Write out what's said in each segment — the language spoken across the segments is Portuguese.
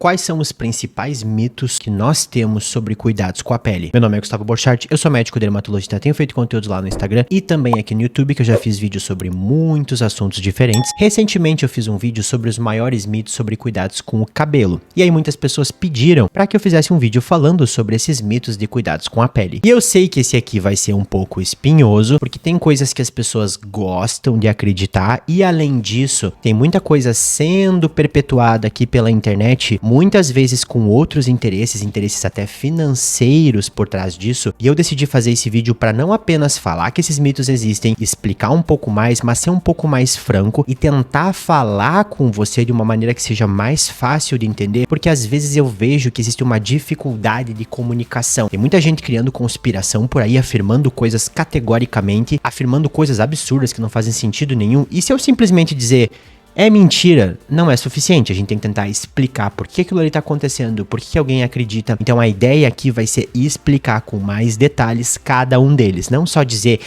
Quais são os principais mitos que nós temos sobre cuidados com a pele? Meu nome é Gustavo Borchardt, eu sou médico dermatologista, tenho feito conteúdos lá no Instagram e também aqui no YouTube, que eu já fiz vídeos sobre muitos assuntos diferentes. Recentemente eu fiz um vídeo sobre os maiores mitos sobre cuidados com o cabelo. E aí muitas pessoas pediram para que eu fizesse um vídeo falando sobre esses mitos de cuidados com a pele. E eu sei que esse aqui vai ser um pouco espinhoso, porque tem coisas que as pessoas gostam de acreditar e além disso, tem muita coisa sendo perpetuada aqui pela internet, muitas vezes com outros interesses até financeiros por trás disso, e eu decidi fazer esse vídeo para não apenas falar que esses mitos existem, explicar um pouco mais, mas ser um pouco mais franco e tentar falar com você de uma maneira que seja mais fácil de entender, porque às vezes eu vejo que existe uma dificuldade de comunicação. Tem muita gente criando conspiração por aí, afirmando coisas categoricamente, afirmando coisas absurdas que não fazem sentido nenhum, e se eu simplesmente dizer é mentira, não é suficiente. A gente tem que tentar explicar por que aquilo ali tá acontecendo, por que alguém acredita. Então a ideia aqui vai ser explicar com mais detalhes cada um deles. Não só dizer,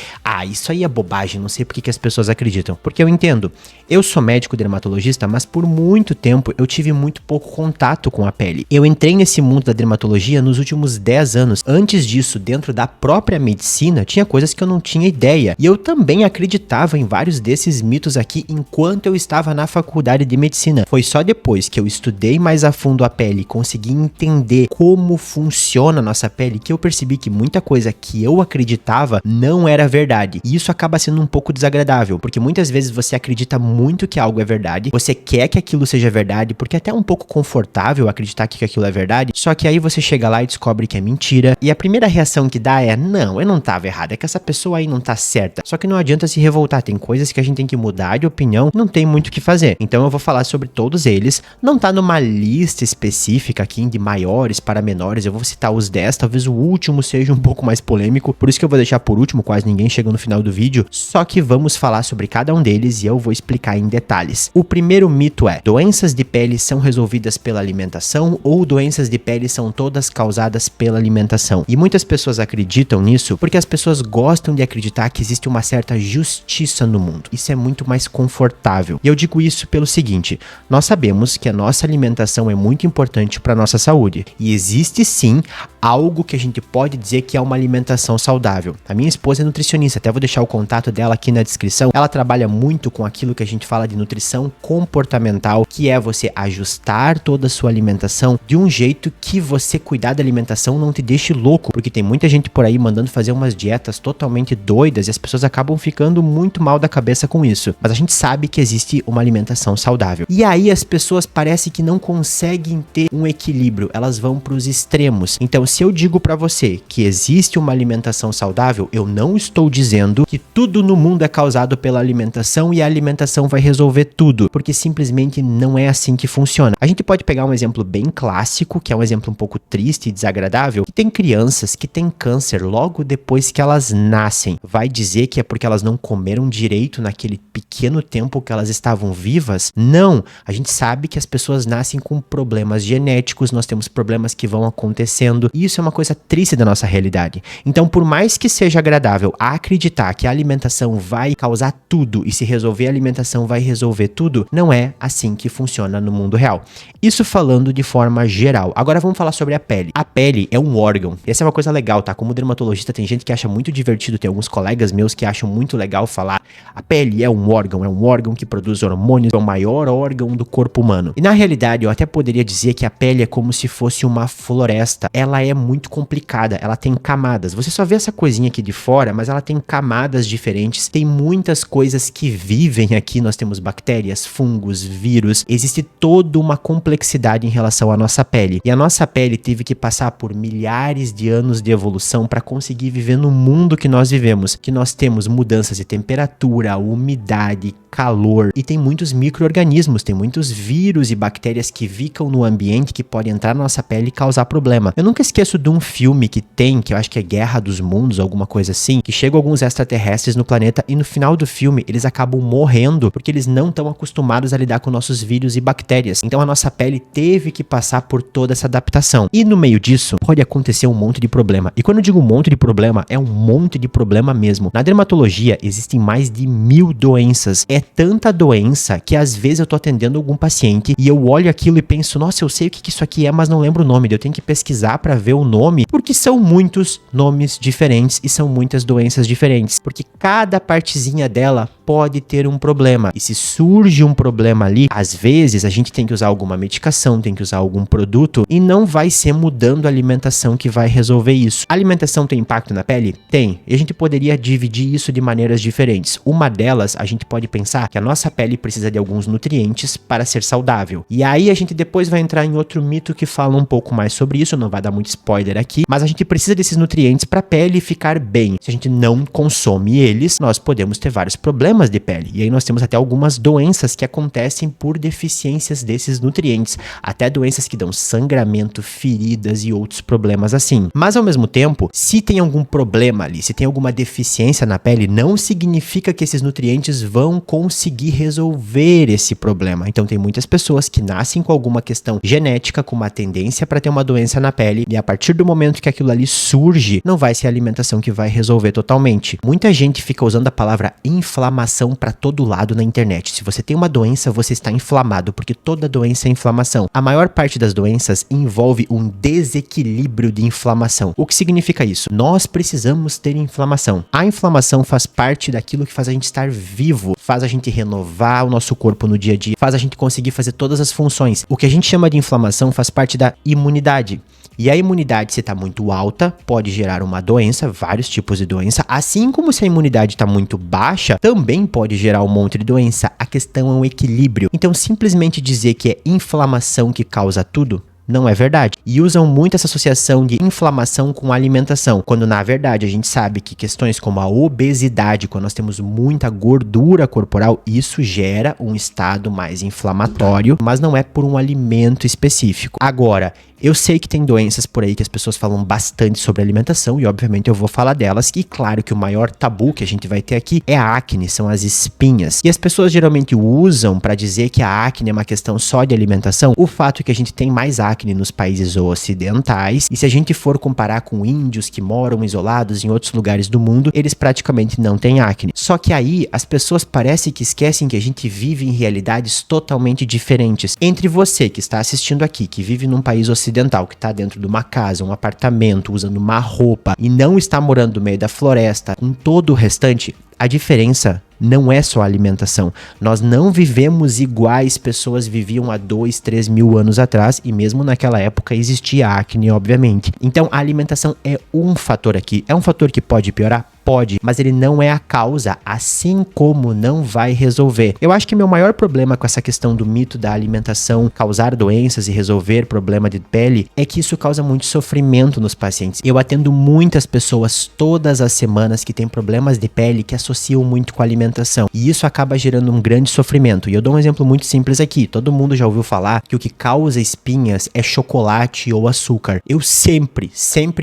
isso aí é bobagem, não sei por que as pessoas acreditam. Porque eu entendo, eu sou médico dermatologista, mas por muito tempo eu tive muito pouco contato com a pele. Eu entrei nesse mundo da dermatologia nos últimos 10 anos. Antes disso, dentro da própria medicina, tinha coisas que eu não tinha ideia. E eu também acreditava em vários desses mitos aqui enquanto eu estava na faculdade de medicina. Foi só depois que eu estudei mais a fundo a pele e consegui entender como funciona a nossa pele que eu percebi que muita coisa que eu acreditava não era verdade. E isso acaba sendo um pouco desagradável, porque muitas vezes você acredita muito que algo é verdade, você quer que aquilo seja verdade, porque é até um pouco confortável acreditar que aquilo é verdade, só que aí você chega lá e descobre que é mentira, e a primeira reação que dá é, não, eu não tava errado, é que essa pessoa aí não tá certa. Só que não adianta se revoltar, tem coisas que a gente tem que mudar de opinião, não tem muito o que fazer. Então eu vou falar sobre todos eles, não tá numa lista específica aqui de maiores para menores, eu vou citar os 10, talvez o último seja um pouco mais polêmico, por isso que eu vou deixar por último, quase ninguém chega no final do vídeo, só que vamos falar sobre cada um deles e eu vou explicar em detalhes. O primeiro mito é, doenças de pele são resolvidas pela alimentação ou doenças de pele são todas causadas pela alimentação? E muitas pessoas acreditam nisso porque as pessoas gostam de acreditar que existe uma certa justiça no mundo, isso é muito mais confortável, e eu digo isso pelo seguinte, nós sabemos que a nossa alimentação é muito importante para a nossa saúde e existe sim algo que a gente pode dizer que é uma alimentação saudável. A minha esposa é nutricionista, até vou deixar o contato dela aqui na descrição. Ela trabalha muito com aquilo que a gente fala de nutrição comportamental, que é você ajustar toda a sua alimentação de um jeito que você cuidar da alimentação não te deixe louco, porque tem muita gente por aí mandando fazer umas dietas totalmente doidas e as pessoas acabam ficando muito mal da cabeça com isso. Mas a gente sabe que existe uma alimentação saudável. E aí as pessoas parece que não conseguem ter um equilíbrio, elas vão para os extremos. Então, se eu digo para você que existe uma alimentação saudável, eu não estou dizendo que tudo no mundo é causado pela alimentação e a alimentação vai resolver tudo, porque simplesmente não é assim que funciona. A gente pode pegar um exemplo bem clássico, que é um exemplo um pouco triste e desagradável, que tem crianças que têm câncer logo depois que elas nascem. Vai dizer que é porque elas não comeram direito naquele pequeno tempo que elas estavam vivas? Não, a gente sabe que as pessoas nascem com problemas genéticos, nós temos problemas que vão acontecendo, e isso é uma coisa triste da nossa realidade. Então, por mais que seja agradável acreditar que a alimentação vai causar tudo, e se resolver a alimentação vai resolver tudo, não é assim que funciona no mundo real. Isso falando de forma geral. Agora vamos falar sobre a pele. A pele é um órgão. Essa é uma coisa legal, tá? Como dermatologista, tem gente que acha muito divertido, tem alguns colegas meus que acham muito legal falar a pele é um órgão que produz hormônios, é o maior órgão do corpo humano. E na realidade, eu até poderia dizer que a pele é como se fosse uma floresta. Ela é muito complicada, ela tem camadas. Você só vê essa coisinha aqui de fora, mas ela tem camadas diferentes. Tem muitas coisas que vivem aqui. Nós temos bactérias, fungos, vírus. Existe toda uma complexidade em relação à nossa pele. E a nossa pele teve que passar por milhares de anos de evolução para conseguir viver no mundo que nós vivemos. Que nós temos mudanças de temperatura, umidade, calor, e tem muitos micro-organismos, tem muitos vírus e bactérias que ficam no ambiente que podem entrar na nossa pele e causar problema. Eu nunca esqueço de um filme que eu acho que é Guerra dos Mundos, alguma coisa assim, que chegam alguns extraterrestres no planeta e no final do filme eles acabam morrendo porque eles não estão acostumados a lidar com nossos vírus e bactérias. Então a nossa pele teve que passar por toda essa adaptação. E no meio disso pode acontecer um monte de problema. E quando eu digo um monte de problema, é um monte de problema mesmo. Na dermatologia existem mais de 1000 doenças. É tanta doença que às vezes eu tô atendendo algum paciente e eu olho aquilo e penso, nossa, eu sei o que isso aqui é, mas não lembro o nome. Eu tenho que pesquisar pra ver o nome, porque são muitos nomes diferentes e são muitas doenças diferentes, porque cada partezinha dela pode ter um problema. E se surge um problema ali, às vezes a gente tem que usar alguma medicação, tem que usar algum produto, e não vai ser mudando a alimentação que vai resolver isso. A alimentação tem impacto na pele? Tem. E a gente poderia dividir isso de maneiras diferentes. Uma delas, a gente pode pensar que a nossa pele precisa de alguns nutrientes para ser saudável. E aí a gente depois vai entrar em outro mito que fala um pouco mais sobre isso, não vai dar muito spoiler aqui, mas a gente precisa desses nutrientes para a pele ficar bem. Se a gente não consome eles, nós podemos ter vários problemas de pele. E aí nós temos até algumas doenças que acontecem por deficiências desses nutrientes, até doenças que dão sangramento, feridas e outros problemas assim. Mas ao mesmo tempo, se tem algum problema ali, se tem alguma deficiência na pele, não significa que esses nutrientes vão conseguir resolver esse problema. Então tem muitas pessoas que nascem com alguma questão genética, com uma tendência para ter uma doença na pele, e a partir do momento que aquilo ali surge, não vai ser a alimentação que vai resolver totalmente. Muita gente fica usando a palavra inflamação para todo lado na internet. Se você tem uma doença, você está inflamado, porque toda doença é inflamação. A maior parte das doenças envolve um desequilíbrio de inflamação. O que significa isso? Nós precisamos ter inflamação. A inflamação faz parte daquilo que faz a gente estar vivo, faz a gente renovar o nosso corpo no dia a dia, faz a gente conseguir fazer todas as funções. O que a gente chama de inflamação faz parte da imunidade. E a imunidade, se está muito alta, pode gerar uma doença, vários tipos de doença, assim como se a imunidade está muito baixa, também pode gerar um monte de doença. A questão é um equilíbrio. Então, simplesmente dizer que é inflamação que causa tudo, não é verdade. E usam muito essa associação de inflamação com alimentação, quando na verdade a gente sabe que questões como a obesidade, quando nós temos muita gordura corporal, isso gera um estado mais inflamatório, mas não é por um alimento específico. Agora, eu sei que tem doenças por aí que as pessoas falam bastante sobre alimentação e obviamente eu vou falar delas, e claro que o maior tabu que a gente vai ter aqui é a acne, são as espinhas. E as pessoas geralmente usam para dizer que a acne é uma questão só de alimentação, o fato é que a gente tem mais acne nos países ocidentais, e se a gente for comparar com índios que moram isolados em outros lugares do mundo, eles praticamente não têm acne. Só que aí as pessoas parecem que esquecem que a gente vive em realidades totalmente diferentes. Entre você que está assistindo aqui, que vive num país ocidental, que está dentro de uma casa, um apartamento, usando uma roupa e não está morando no meio da floresta, com todo o restante, a diferença não é só a alimentação. Nós não vivemos iguais pessoas viviam há 2, 3 mil anos atrás, e mesmo naquela época existia acne, obviamente. Então a alimentação é um fator aqui. É um fator que pode piorar? Pode, mas ele não é a causa, assim como não vai resolver. Eu acho que meu maior problema com essa questão do mito da alimentação causar doenças e resolver problema de pele é que isso causa muito sofrimento nos pacientes. Eu atendo muitas pessoas todas as semanas que têm problemas de pele que associam muito com a alimentação, e isso acaba gerando um grande sofrimento. E eu dou um exemplo muito simples aqui. Todo mundo já ouviu falar que o que causa espinhas é chocolate ou açúcar. Eu sempre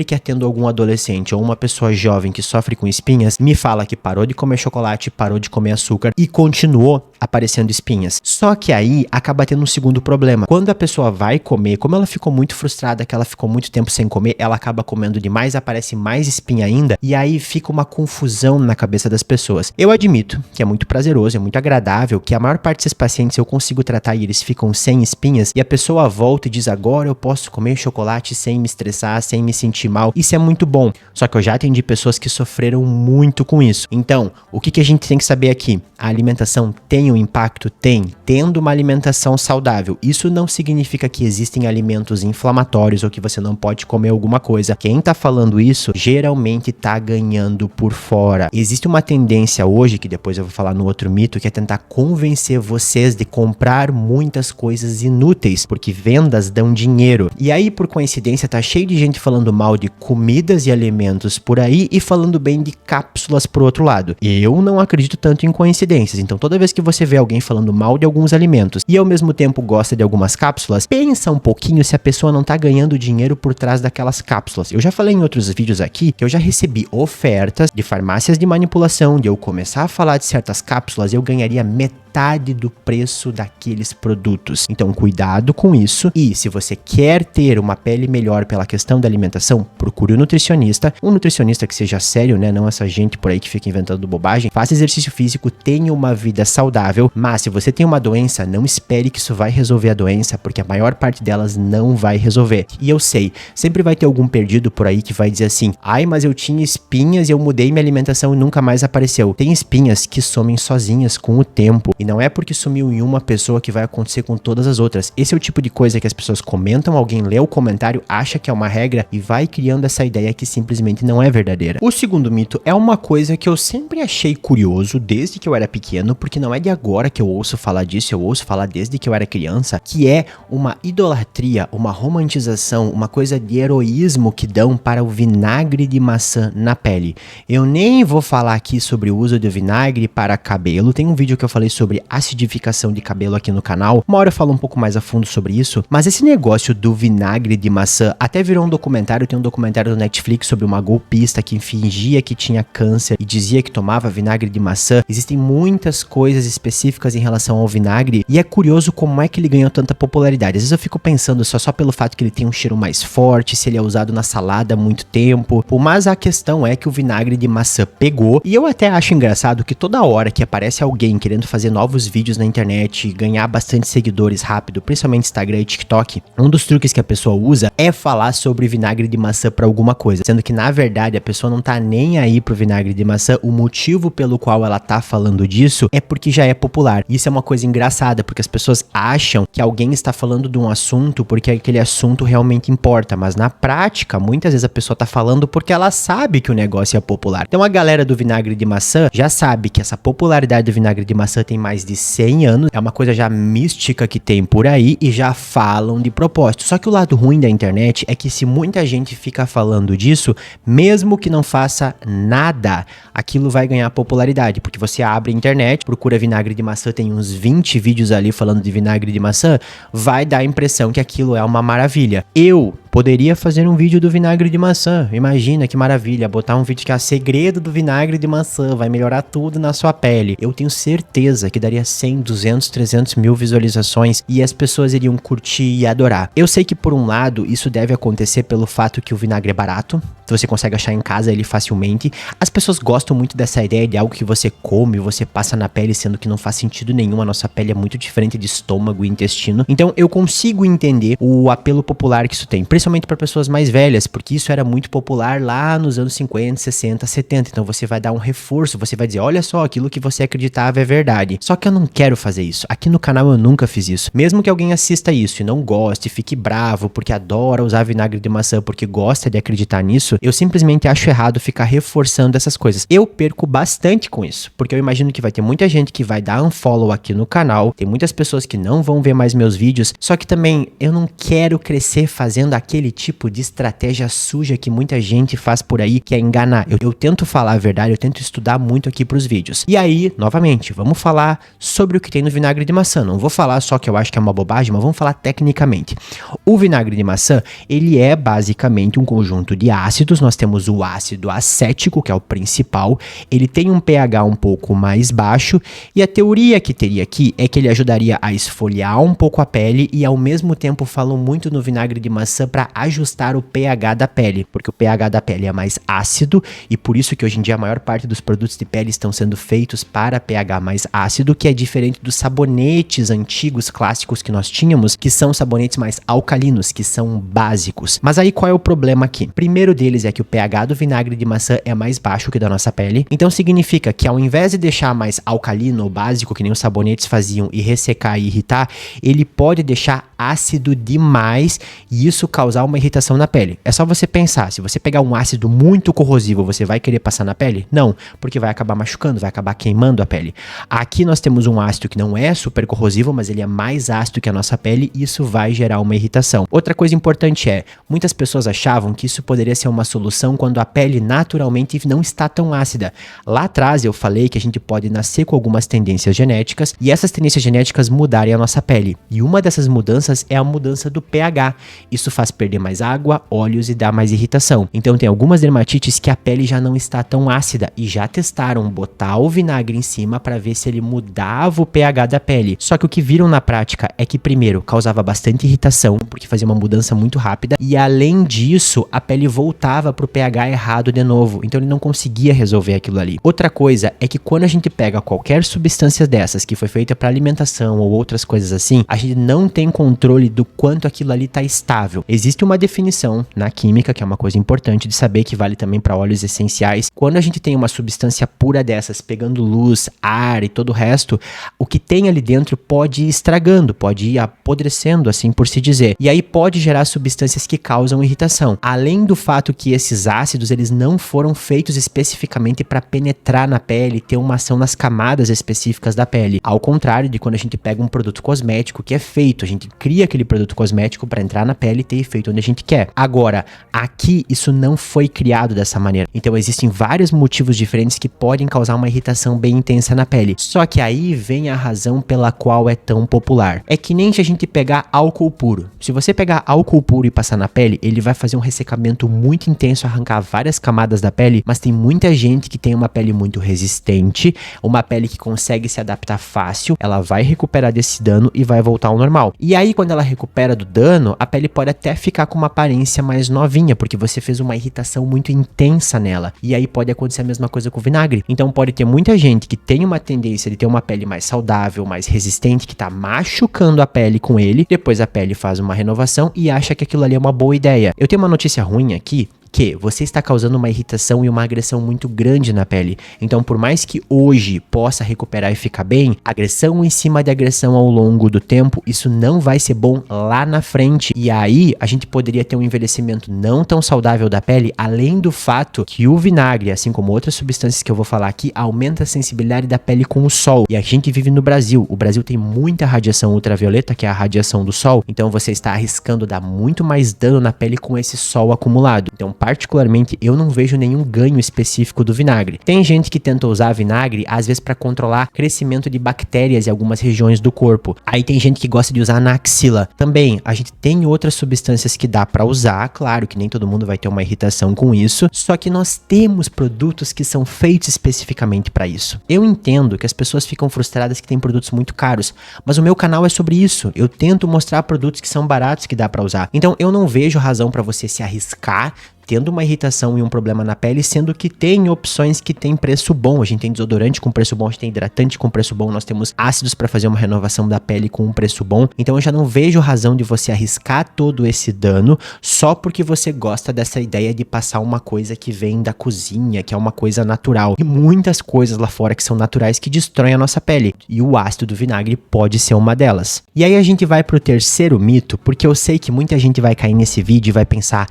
que atendo algum adolescente ou uma pessoa jovem que sofre com espinhas, me fala que parou de comer chocolate, parou de comer açúcar e continuou aparecendo espinhas. Só que aí acaba tendo um segundo problema. Quando a pessoa vai comer, como ela ficou muito frustrada, que ela ficou muito tempo sem comer, ela acaba comendo demais, aparece mais espinha ainda, e aí fica uma confusão na cabeça das pessoas. Eu admito que é muito prazeroso, é muito agradável, que a maior parte desses pacientes eu consigo tratar e eles ficam sem espinhas, e a pessoa volta e diz, agora eu posso comer chocolate sem me estressar, sem me sentir mal. Isso é muito bom. Só que eu já atendi pessoas que sofreram muito com isso. Então, o que a gente tem que saber aqui? A alimentação tem um impacto? Tem. Tendo uma alimentação saudável, isso não significa que existem alimentos inflamatórios ou que você não pode comer alguma coisa. Quem tá falando isso, geralmente tá ganhando por fora. Existe uma tendência hoje, que depois eu vou falar no outro mito, que é tentar convencer vocês de comprar muitas coisas inúteis, porque vendas dão dinheiro. E aí, por coincidência, tá cheio de gente falando mal de comidas e alimentos por aí e falando bem de cápsulas por outro lado. Eu não acredito tanto em coincidências, então toda vez que você vê alguém falando mal de alguns alimentos e ao mesmo tempo gosta de algumas cápsulas, pensa um pouquinho se a pessoa não tá ganhando dinheiro por trás daquelas cápsulas. Eu já falei em outros vídeos aqui que eu já recebi ofertas de farmácias de manipulação, de eu começar a falar de certas cápsulas, eu ganharia metade do preço daqueles produtos. Então cuidado com isso, e se você quer ter uma pele melhor pela questão da alimentação, procure um nutricionista que seja sério, né, não essa gente por aí que fica inventando bobagem. Faça exercício físico, tenha uma vida saudável. saudável, mas se você tem uma doença, não espere que isso vai resolver a doença, porque a maior parte delas não vai resolver. E eu sei, sempre vai ter algum perdido por aí que vai dizer assim: ai, mas eu tinha espinhas e eu mudei minha alimentação e nunca mais apareceu. Tem espinhas que somem sozinhas com o tempo, e não é porque sumiu em uma pessoa que vai acontecer com todas as outras. Esse é o tipo de coisa que as pessoas comentam, alguém lê o comentário, acha que é uma regra e vai criando essa ideia que simplesmente não é verdadeira. O segundo mito é uma coisa que eu sempre achei curioso desde que eu era pequeno, porque não é de agora que eu ouço falar disso, eu ouço falar desde que eu era criança, que é uma idolatria, uma romantização, uma coisa de heroísmo que dão para o vinagre de maçã na pele. Eu nem vou falar aqui sobre o uso de vinagre para cabelo, tem um vídeo que eu falei sobre acidificação de cabelo aqui no canal, uma hora eu falo um pouco mais a fundo sobre isso, mas esse negócio do vinagre de maçã até virou um documentário, tem um documentário do Netflix sobre uma golpista que fingia que tinha câncer e dizia que tomava vinagre de maçã. Existem muitas coisas específicas em relação ao vinagre e é curioso como é que ele ganhou tanta popularidade. Às vezes eu fico pensando só pelo fato que ele tem um cheiro mais forte, se ele é usado na salada há muito tempo, mas a questão é que o vinagre de maçã pegou e eu até acho engraçado que toda hora que aparece alguém querendo fazer novos vídeos na internet, ganhar bastante seguidores rápido, principalmente Instagram e TikTok, um dos truques que a pessoa usa é falar sobre vinagre de maçã pra alguma coisa, sendo que na verdade a pessoa não tá nem aí pro vinagre de maçã, o motivo pelo qual ela tá falando disso é porque já é popular. Isso é uma coisa engraçada, porque as pessoas acham que alguém está falando de um assunto porque aquele assunto realmente importa, mas na prática, muitas vezes a pessoa tá falando porque ela sabe que o negócio é popular. Então a galera do vinagre de maçã já sabe que essa popularidade do vinagre de maçã tem mais de 100 anos, é uma coisa já mística que tem por aí e já falam de propósito. Só que o lado ruim da internet é que se muita gente fica falando disso, mesmo que não faça nada, aquilo vai ganhar popularidade, porque você abre a internet, procura vinagre de maçã, tem uns 20 vídeos ali falando de vinagre de maçã, vai dar a impressão que aquilo é uma maravilha. Eu poderia fazer um vídeo do vinagre de maçã, imagina que maravilha, botar um vídeo que é o segredo do vinagre de maçã, vai melhorar tudo na sua pele. Eu tenho certeza que daria 100, 200, 300 mil visualizações e as pessoas iriam curtir e adorar. Eu sei que por um lado isso deve acontecer pelo fato que o vinagre é barato, você consegue achar em casa ele facilmente. As pessoas gostam muito dessa ideia de algo que você come, você passa na pele, sendo que não faz sentido nenhum, a nossa pele é muito diferente de estômago e intestino. Então eu consigo entender o apelo popular que isso tem, principalmente para pessoas mais velhas, porque isso era muito popular lá nos anos 50, 60, 70. Então você vai dar um reforço, você vai dizer, olha só, aquilo que você acreditava é verdade. Só que eu não quero fazer isso. Aqui no canal eu nunca fiz isso. Mesmo que alguém assista isso e não goste, fique bravo porque adora usar vinagre de maçã, porque gosta de acreditar nisso, eu simplesmente acho errado ficar reforçando essas coisas. Eu perco bastante com isso, porque eu imagino que vai ter muita gente que vai dar unfollow aqui no canal, tem muitas pessoas que não vão ver mais meus vídeos, só que também eu não quero crescer fazendo aquele tipo de estratégia suja que muita gente faz por aí, que é enganar. Eu tento falar a verdade, eu tento estudar muito aqui pros vídeos. E aí, novamente, vamos falar sobre o que tem no vinagre de maçã. Não vou falar só que eu acho que é uma bobagem, mas vamos falar tecnicamente. O vinagre de maçã, ele é basicamente um conjunto de ácidos. Nós temos o ácido acético, que é o principal, ele tem um pH um pouco mais baixo, e a teoria que teria aqui é que ele ajudaria a esfoliar um pouco a pele e ao mesmo tempo falam muito no vinagre de maçã para ajustar o pH da pele, porque o pH da pele é mais ácido e por isso que hoje em dia a maior parte dos produtos de pele estão sendo feitos para pH mais ácido, que é diferente dos sabonetes antigos clássicos que nós tínhamos, que são sabonetes mais alcalinos, que são básicos. Mas aí qual é o problema aqui? Primeiro deles é que o pH do vinagre de maçã é mais baixo que o da nossa pele, então significa que ao invés de deixar mais alcalino ou básico, que nem os sabonetes faziam, e ressecar e irritar, ele pode deixar ácido demais e isso causar uma irritação na pele. É só você pensar, se você pegar um ácido muito corrosivo, você vai querer passar na pele? Não, porque vai acabar machucando, vai acabar queimando a pele. Aqui nós temos um ácido que não é super corrosivo, mas ele é mais ácido que a nossa pele e isso vai gerar uma irritação. Outra coisa importante é, muitas pessoas achavam que isso poderia ser uma solução quando a pele naturalmente não está tão ácida. Lá atrás eu falei que a gente pode nascer com algumas tendências genéticas e essas tendências genéticas mudarem a nossa pele. E uma dessas mudanças mudanças é a mudança do pH. Isso faz perder mais água, óleos e dá mais irritação. Então tem algumas dermatites que a pele já não está tão ácida e já testaram botar o vinagre em cima para ver se ele mudava o pH da pele. Só que o que viram na prática é que primeiro causava bastante irritação, porque fazia uma mudança muito rápida, e além disso, a pele voltava pro pH errado de novo, então ele não conseguia resolver aquilo ali. Outra coisa é que quando a gente pega qualquer substância dessas que foi feita para alimentação ou outras coisas assim, a gente não tem controle do quanto aquilo ali tá estável. Existe uma definição na química, que é uma coisa importante de saber, que vale também para óleos essenciais. Quando a gente tem uma substância pura dessas, pegando luz, ar e todo o resto, o que tem ali dentro pode ir estragando, pode ir apodrecendo, assim por se dizer. E aí pode gerar substâncias que causam irritação. Além do fato que esses ácidos, eles não foram feitos especificamente para penetrar na pele, ter uma ação nas camadas específicas da pele. Ao contrário de quando a gente pega um produto cosmético que é feito, a gente cria aquele produto cosmético para entrar na pele e ter efeito onde a gente quer. Agora, aqui isso não foi criado dessa maneira. Então existem vários motivos diferentes que podem causar uma irritação bem intensa na pele. Só que aí vem a razão pela qual é tão popular. É que nem se a gente pegar álcool puro. Se você pegar álcool puro e passar na pele, ele vai fazer um ressecamento muito intenso, arrancar várias camadas da pele, mas tem muita gente que tem uma pele muito resistente, uma pele que consegue se adaptar fácil, ela vai recuperar desse dano e vai voltar ao normal. E aí quando ela recupera do dano, a pele pode até ficar com uma aparência mais novinha, porque você fez uma irritação muito intensa nela. E aí pode acontecer a mesma coisa com o vinagre. Então pode ter muita gente que tem uma tendência de ter uma pele mais saudável, mais resistente, que tá machucando a pele com ele, depois a pele faz uma renovação e acha que aquilo ali é uma boa ideia. Eu tenho uma notícia ruim aqui, que você está causando uma irritação e uma agressão muito grande na pele. Então, por mais que hoje possa recuperar e ficar bem, agressão em cima de agressão ao longo do tempo, isso não vai ser bom lá na frente. E aí, a gente poderia ter um envelhecimento não tão saudável da pele, além do fato que o vinagre, assim como outras substâncias que eu vou falar aqui, aumenta a sensibilidade da pele com o sol. E a gente vive no Brasil. O Brasil tem muita radiação ultravioleta, que é a radiação do sol. Então, você está arriscando dar muito mais dano na pele com esse sol acumulado. Então, particularmente, eu não vejo nenhum ganho específico do vinagre. Tem gente que tenta usar vinagre, às vezes para controlar crescimento de bactérias em algumas regiões do corpo. Aí tem gente que gosta de usar na axila. Também, a gente tem outras substâncias que dá para usar, claro que nem todo mundo vai ter uma irritação com isso, só que nós temos produtos que são feitos especificamente para isso. Eu entendo que as pessoas ficam frustradas que tem produtos muito caros, mas o meu canal é sobre isso. Eu tento mostrar produtos que são baratos que dá para usar. Então, eu não vejo razão para você se arriscar tendo uma irritação e um problema na pele, sendo que tem opções que tem preço bom. A gente tem desodorante com preço bom, a gente tem hidratante com preço bom, nós temos ácidos para fazer uma renovação da pele com um preço bom. Então eu já não vejo razão de você arriscar todo esse dano só porque você gosta dessa ideia de passar uma coisa que vem da cozinha, que é uma coisa natural. E muitas coisas lá fora que são naturais que destroem a nossa pele. E o ácido do vinagre pode ser uma delas. E aí a gente vai pro terceiro mito, porque eu sei que muita gente vai cair nesse vídeo e vai pensar,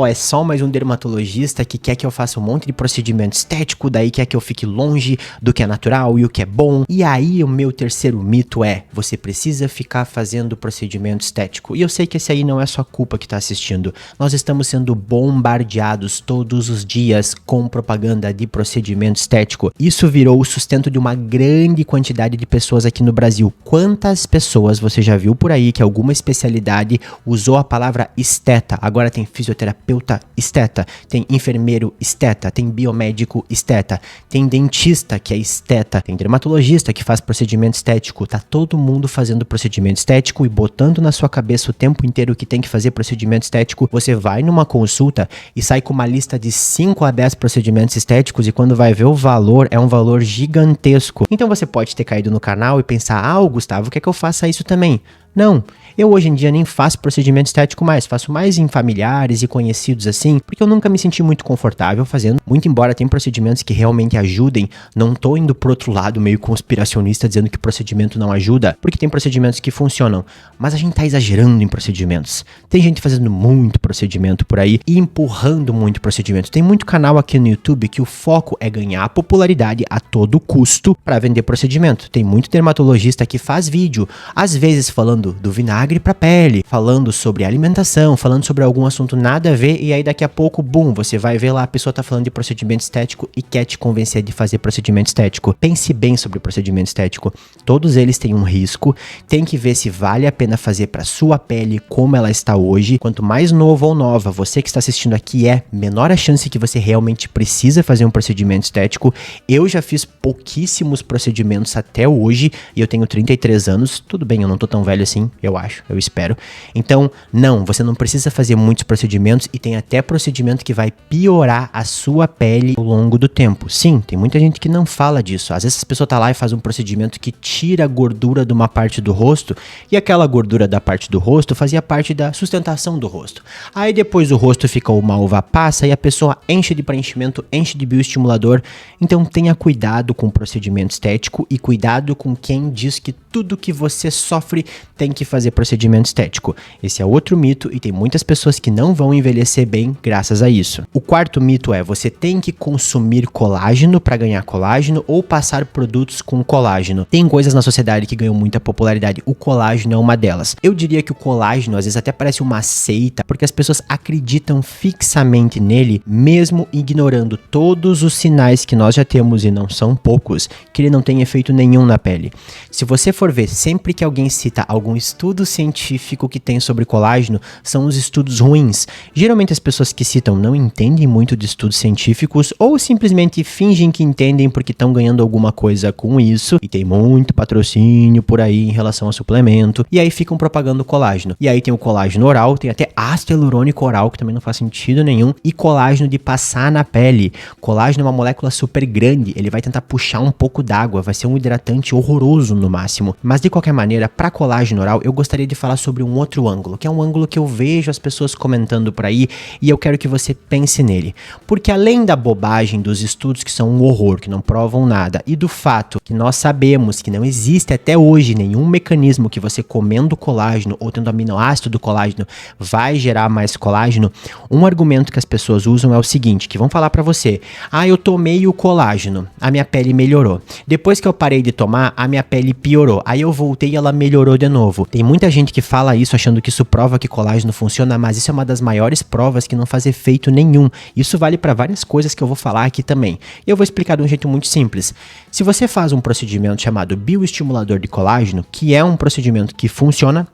é só mais um dermatologista que quer que eu faça um monte de procedimento estético, daí quer que eu fique longe do que é natural e o que é bom. E aí o meu terceiro mito é, você precisa ficar fazendo procedimento estético. E eu sei que esse aí não é sua culpa que tá assistindo. Nós estamos sendo bombardeados todos os dias com propaganda de procedimento estético. Isso virou o sustento de uma grande quantidade de pessoas aqui no Brasil. Quantas pessoas você já viu por aí que alguma especialidade usou a palavra esteta? Agora tem fisioterapeuta esteta, tem enfermeiro esteta, tem biomédico esteta, tem dentista que é esteta, tem dermatologista que faz procedimento estético. Tá todo mundo fazendo procedimento estético e botando na sua cabeça o tempo inteiro que tem que fazer procedimento estético. Você vai numa consulta e sai com uma lista de 5 a 10 procedimentos estéticos e quando vai ver o valor, é um valor gigantesco. Então você pode ter caído no canal e pensar, Gustavo, quer que eu faça isso também? Não, eu hoje em dia nem faço procedimento estético mais, faço mais em familiares e conhecidos assim, porque eu nunca me senti muito confortável fazendo, muito embora tenha procedimentos que realmente ajudem, não tô indo pro outro lado meio conspiracionista dizendo que procedimento não ajuda, porque tem procedimentos que funcionam, mas a gente tá exagerando em procedimentos. Tem gente fazendo muito procedimento por aí e empurrando muito procedimento. Tem muito canal aqui no YouTube que o foco é ganhar popularidade a todo custo para vender procedimento. Tem muito dermatologista que faz vídeo, às vezes falando falando do vinagre pra pele, falando sobre alimentação, falando sobre algum assunto nada a ver, e aí daqui a pouco, bum, você vai ver lá, a pessoa tá falando de procedimento estético e quer te convencer de fazer procedimento estético. Pense bem sobre o procedimento estético. Todos eles têm um risco, tem que ver se vale a pena fazer pra sua pele como ela está hoje. Quanto mais novo ou nova você que está assistindo aqui menor a chance que você realmente precisa fazer um procedimento estético. Eu já fiz pouquíssimos procedimentos até hoje e eu tenho 33 anos. Tudo bem, eu não tô tão velho assim, eu acho, eu espero. Então, não, você não precisa fazer muitos procedimentos e tem até procedimento que vai piorar a sua pele ao longo do tempo. Sim, tem muita gente que não fala disso. Às vezes a pessoa tá lá e faz um procedimento que tira a gordura de uma parte do rosto e aquela gordura da parte do rosto fazia parte da sustentação do rosto. Aí depois o rosto fica uma uva passa e a pessoa enche de preenchimento, enche de bioestimulador. Então tenha cuidado com o procedimento estético e cuidado com quem diz que tudo que você sofre tem que fazer procedimento estético. Esse é outro mito e tem muitas pessoas que não vão envelhecer bem graças a isso. O quarto mito é: você tem que consumir colágeno para ganhar colágeno ou passar produtos com colágeno. Tem coisas na sociedade que ganham muita popularidade, o colágeno é uma delas. Eu diria que o colágeno às vezes até parece uma seita, porque as pessoas acreditam fixamente nele, mesmo ignorando todos os sinais que nós já temos, e não são poucos, que ele não tem efeito nenhum na pele. Se você for ver, sempre que alguém cita algum estudo científico que tem sobre colágeno, são os estudos ruins. Geralmente as pessoas que citam não entendem muito de estudos científicos ou simplesmente fingem que entendem porque estão ganhando alguma coisa com isso e tem muito patrocínio por aí em relação a suplemento, e aí ficam propagando colágeno. E aí tem o colágeno oral, tem até ácido hialurônico oral, que também não faz sentido nenhum, e colágeno de passar na pele. Colágeno é uma molécula super grande, ele vai tentar puxar um pouco d'água, vai ser um hidratante horroroso no máximo. Mas de qualquer maneira, para colágeno oral, eu gostaria de falar sobre um outro ângulo, que é um ângulo que eu vejo as pessoas comentando por aí, e eu quero que você pense nele. Porque além da bobagem dos estudos que são um horror, que não provam nada, e do fato que nós sabemos que não existe até hoje nenhum mecanismo que você comendo colágeno ou tendo aminoácido do colágeno vai gerar mais colágeno, um argumento que as pessoas usam é o seguinte, que vão falar pra você: ah, eu tomei o colágeno, a minha pele melhorou. Depois que eu parei de tomar, a minha pele piorou. Aí eu voltei e ela melhorou de novo. Tem muita gente que fala isso achando que isso prova que colágeno funciona, mas isso é uma das maiores provas que não faz efeito nenhum. Isso vale para várias coisas que eu vou falar aqui também. E eu vou explicar de um jeito muito simples. Se você faz um procedimento chamado bioestimulador de colágeno, que é um procedimento que funciona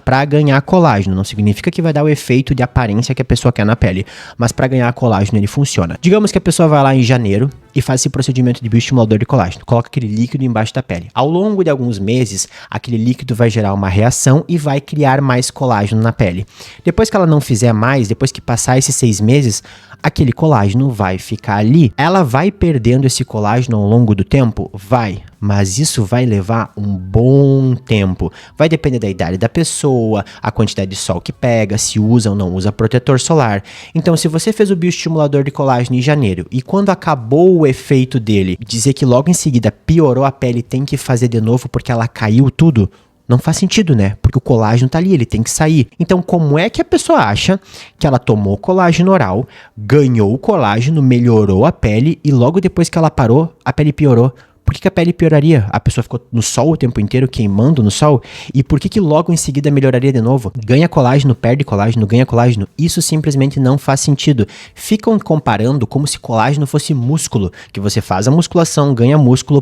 para ganhar colágeno, não significa que vai dar o efeito de aparência que a pessoa quer na pele, mas para ganhar colágeno ele funciona. Digamos que a pessoa vai lá em janeiro e faz esse procedimento de bioestimulador de colágeno, coloca aquele líquido embaixo da pele. Ao longo de alguns meses, aquele líquido vai gerar uma reação e vai criar mais colágeno na pele. Depois que ela não fizer mais, depois que passar esses 6 meses, aquele colágeno vai ficar ali. Ela vai perdendo esse colágeno ao longo do tempo? Vai, mas isso vai levar um bom tempo. Vai depender da idade da pessoa, a quantidade de sol que pega, se usa ou não usa protetor solar. Então, se você fez o bioestimulador de colágeno em janeiro e quando acabou o efeito dele, dizer que logo em seguida piorou a pele, tem que fazer de novo porque ela caiu tudo, não faz sentido, né? Porque o colágeno tá ali, ele tem que sair. Então, como é que a pessoa acha que ela tomou colágeno oral, ganhou o colágeno, melhorou a pele e logo depois que ela parou, a pele piorou? Por que a pele pioraria? A pessoa ficou no sol o tempo inteiro, queimando no sol? E por que logo em seguida melhoraria de novo? Ganha colágeno, perde colágeno, ganha colágeno. Isso simplesmente não faz sentido. Ficam comparando como se colágeno fosse músculo, que você faz a musculação, ganha músculo,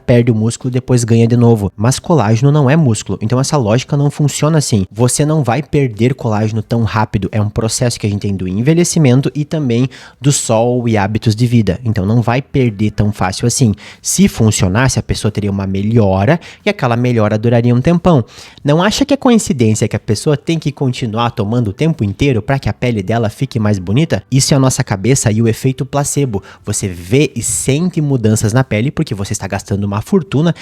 perde o músculo, depois ganha de novo. Mas colágeno não é músculo, então essa lógica não funciona assim. Você não vai perder colágeno tão rápido. É um processo que a gente tem do envelhecimento e também do sol e hábitos de vida. Então não vai perder tão fácil assim. Se funcionasse, a pessoa teria uma melhora e aquela melhora duraria um tempão. Não acha que é coincidência que a pessoa tem que continuar tomando o tempo inteiro para que a pele dela fique mais bonita? Isso é a nossa cabeça e o efeito placebo. Você vê e sente mudanças na pele porque você está gastando uma fortuna.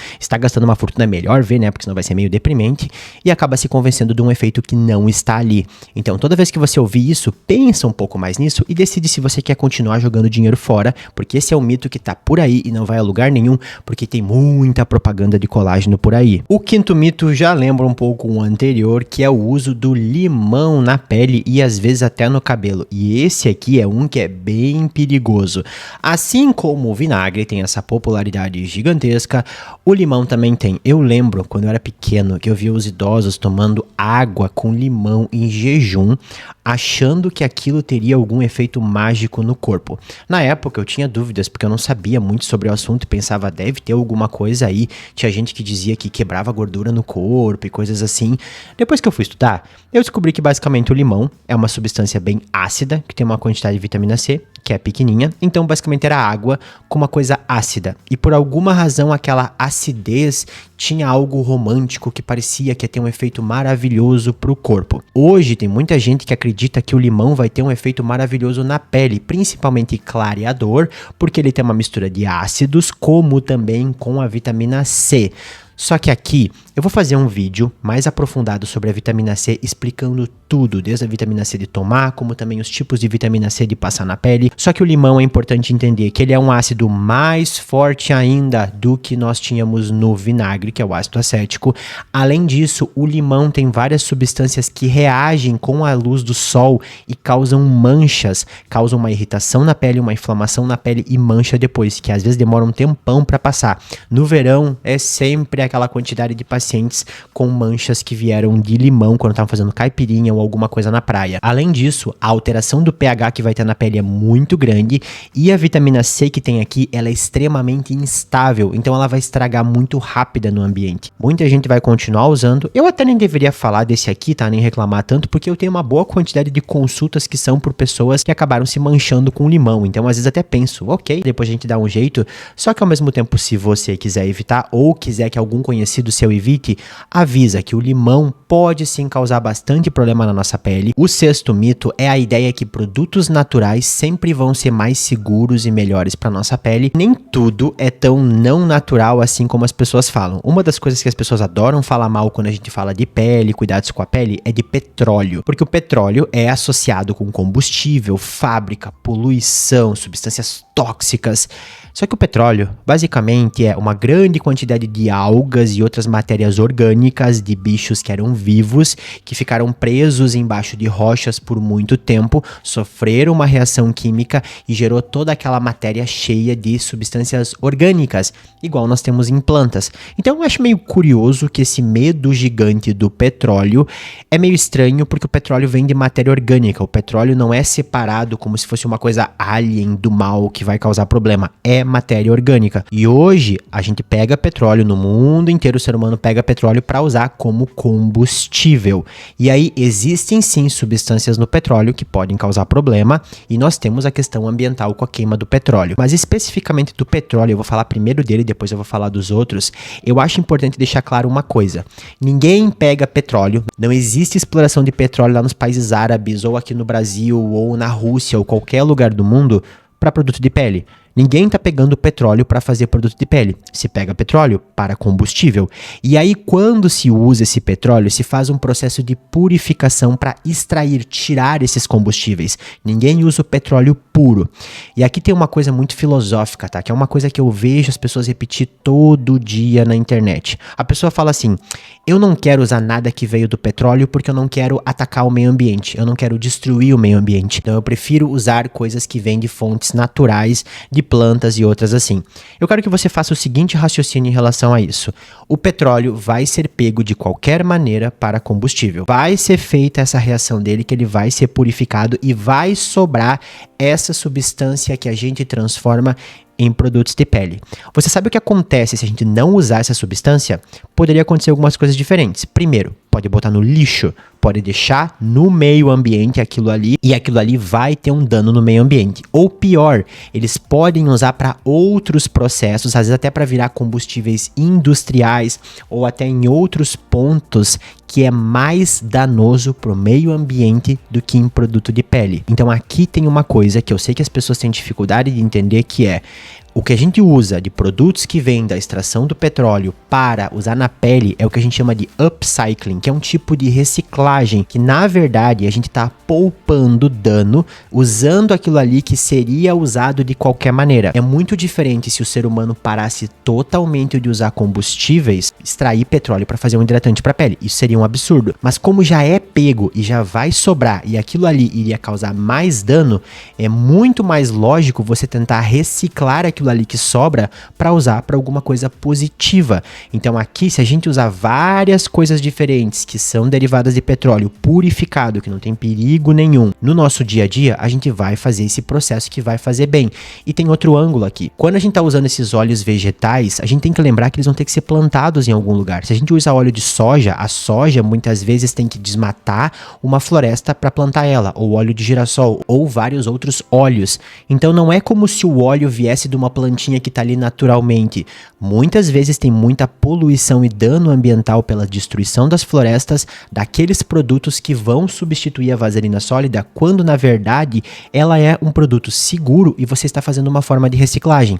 É melhor ver, né? Porque senão vai ser meio deprimente e acaba se convencendo de um efeito que não está ali. Então, toda vez que você ouvir isso, pensa um pouco mais nisso e decide se você quer continuar jogando dinheiro fora, porque esse é um mito que tá por aí e não vai a lugar nenhum, porque tem muita propaganda de colágeno por aí. O quinto mito já lembra um pouco o anterior, que é o uso do limão na pele e às vezes até no cabelo. E esse aqui é um que é bem perigoso. Assim como o vinagre tem essa popularidade gigantesca, o limão também tem. Eu lembro quando eu era pequeno que eu via os idosos tomando água com limão em jejum, achando que aquilo teria algum efeito mágico no corpo. Na época eu tinha dúvidas porque eu não sabia muito sobre o assunto e pensava, deve ter alguma coisa aí. Tinha gente que dizia que quebrava gordura no corpo e coisas assim. Depois que eu fui estudar, eu descobri que basicamente o limão é uma substância bem ácida, que tem uma quantidade de vitamina C, que é pequenininha. Então basicamente era água com uma coisa ácida. E por alguma razão aquela acidez tinha algo romântico que parecia que ia ter um efeito maravilhoso pro corpo. Hoje tem muita gente que acredita que o limão vai ter um efeito maravilhoso na pele, principalmente clareador, porque ele tem uma mistura de ácidos, como também com a vitamina C. Só que aqui eu vou fazer um vídeo mais aprofundado sobre a vitamina C, explicando tudo, desde a vitamina C de tomar, como também os tipos de vitamina C de passar na pele. Só que o limão é importante entender que ele é um ácido mais forte ainda do que nós tínhamos no vinagre, que é o ácido acético. Além disso, o limão tem várias substâncias que reagem com a luz do sol e causam manchas, causam uma irritação na pele, uma inflamação na pele e mancha depois, que às vezes demora um tempão para passar. No verão é sempre aquela quantidade de pacientes com manchas que vieram de limão quando estavam fazendo caipirinha ou alguma coisa na praia. Além disso, a alteração do pH que vai ter na pele é muito grande e a vitamina C que tem aqui, ela é extremamente instável, então ela vai estragar muito rápida no ambiente. Muita gente vai continuar usando. Eu até nem deveria falar desse aqui, tá? Nem reclamar tanto, porque eu tenho uma boa quantidade de consultas que são por pessoas que acabaram se manchando com limão. Então, às vezes até penso, ok, depois a gente dá um jeito. Só que ao mesmo tempo, se você quiser evitar ou quiser que algum conhecido seu evite, avisa que o limão pode sim causar bastante problema na nossa pele. O sexto mito é a ideia que produtos naturais sempre vão ser mais seguros e melhores para nossa pele. Nem tudo é tão não natural assim como as pessoas falam. Uma das coisas que as pessoas adoram falar mal quando a gente fala de pele, cuidados com a pele, é de petróleo, porque o petróleo é associado com combustível, fábrica, poluição, substâncias tóxicas. Só que o petróleo, basicamente, é uma grande quantidade de algas e outras matérias orgânicas de bichos que eram vivos, que ficaram presos embaixo de rochas por muito tempo, sofreram uma reação química e gerou toda aquela matéria cheia de substâncias orgânicas, igual nós temos em plantas. Então eu acho meio curioso que esse medo gigante do petróleo é meio estranho, porque o petróleo vem de matéria orgânica. O petróleo não é separado como se fosse uma coisa alien do mal que vai causar problema. É matéria orgânica. E hoje a gente pega petróleo no mundo inteiro, o ser humano pega petróleo para usar como combustível. E aí existem sim substâncias no petróleo que podem causar problema, e nós temos a questão ambiental com a queima do petróleo. Mas especificamente do petróleo, eu vou falar primeiro dele, depois eu vou falar dos outros. Eu acho importante deixar claro uma coisa: ninguém pega petróleo, não existe exploração de petróleo lá nos países árabes, ou aqui no Brasil, ou na Rússia, ou qualquer lugar do mundo, para produto de pele. Ninguém está pegando petróleo para fazer produto de pele. Se pega petróleo para combustível. E aí, quando se usa esse petróleo, se faz um processo de purificação para extrair, tirar esses combustíveis. Ninguém usa o petróleo puro. E aqui tem uma coisa muito filosófica, tá? Que é uma coisa que eu vejo as pessoas repetir todo dia na internet. A pessoa fala assim: eu não quero usar nada que veio do petróleo porque eu não quero atacar o meio ambiente. Eu não quero destruir o meio ambiente. Então eu prefiro usar coisas que vêm de fontes naturais, de plantas e outras assim. Eu quero que você faça o seguinte raciocínio em relação a isso. O petróleo vai ser pego de qualquer maneira para combustível. Vai ser feita essa reação dele, que ele vai ser purificado e vai sobrar essa substância que a gente transforma em produtos de pele. Você sabe o que acontece se a gente não usar essa substância? Poderia acontecer algumas coisas diferentes. Primeiro, pode botar no lixo, pode deixar no meio ambiente aquilo ali, e aquilo ali vai ter um dano no meio ambiente. Ou pior, eles podem usar para outros processos, às vezes até para virar combustíveis industriais, ou até em outros pontos que é mais danoso para o meio ambiente do que em produto de pele. Então aqui tem uma coisa que eu sei que as pessoas têm dificuldade de entender, que é: O que a gente usa de produtos que vêm da extração do petróleo para usar na pele é o que a gente chama de upcycling, que é um tipo de reciclagem que, na verdade, a gente está poupando dano usando aquilo ali que seria usado de qualquer maneira. É muito diferente se o ser humano parasse totalmente de usar combustíveis, extrair petróleo para fazer um hidratante para pele. Isso seria um absurdo. Mas como já é pego e já vai sobrar e aquilo ali iria causar mais dano, é muito mais lógico você tentar reciclar aquilo ali que sobra para usar para alguma coisa positiva. Então aqui, se a gente usar várias coisas diferentes que são derivadas de petróleo purificado, que não tem perigo nenhum, no nosso dia a dia, a gente vai fazer esse processo que vai fazer bem. E tem outro ângulo aqui. Quando a gente está usando esses óleos vegetais, a gente tem que lembrar que eles vão ter que ser plantados em algum lugar. Se a gente usa óleo de soja, a soja muitas vezes tem que desmatar uma floresta para plantar ela, ou óleo de girassol, ou vários outros óleos. Então não é como se o óleo viesse de uma plantinha que está ali naturalmente. Muitas vezes tem muita poluição e dano ambiental pela destruição das florestas daqueles produtos que vão substituir a vaselina sólida, quando na verdade ela é um produto seguro e você está fazendo uma forma de reciclagem.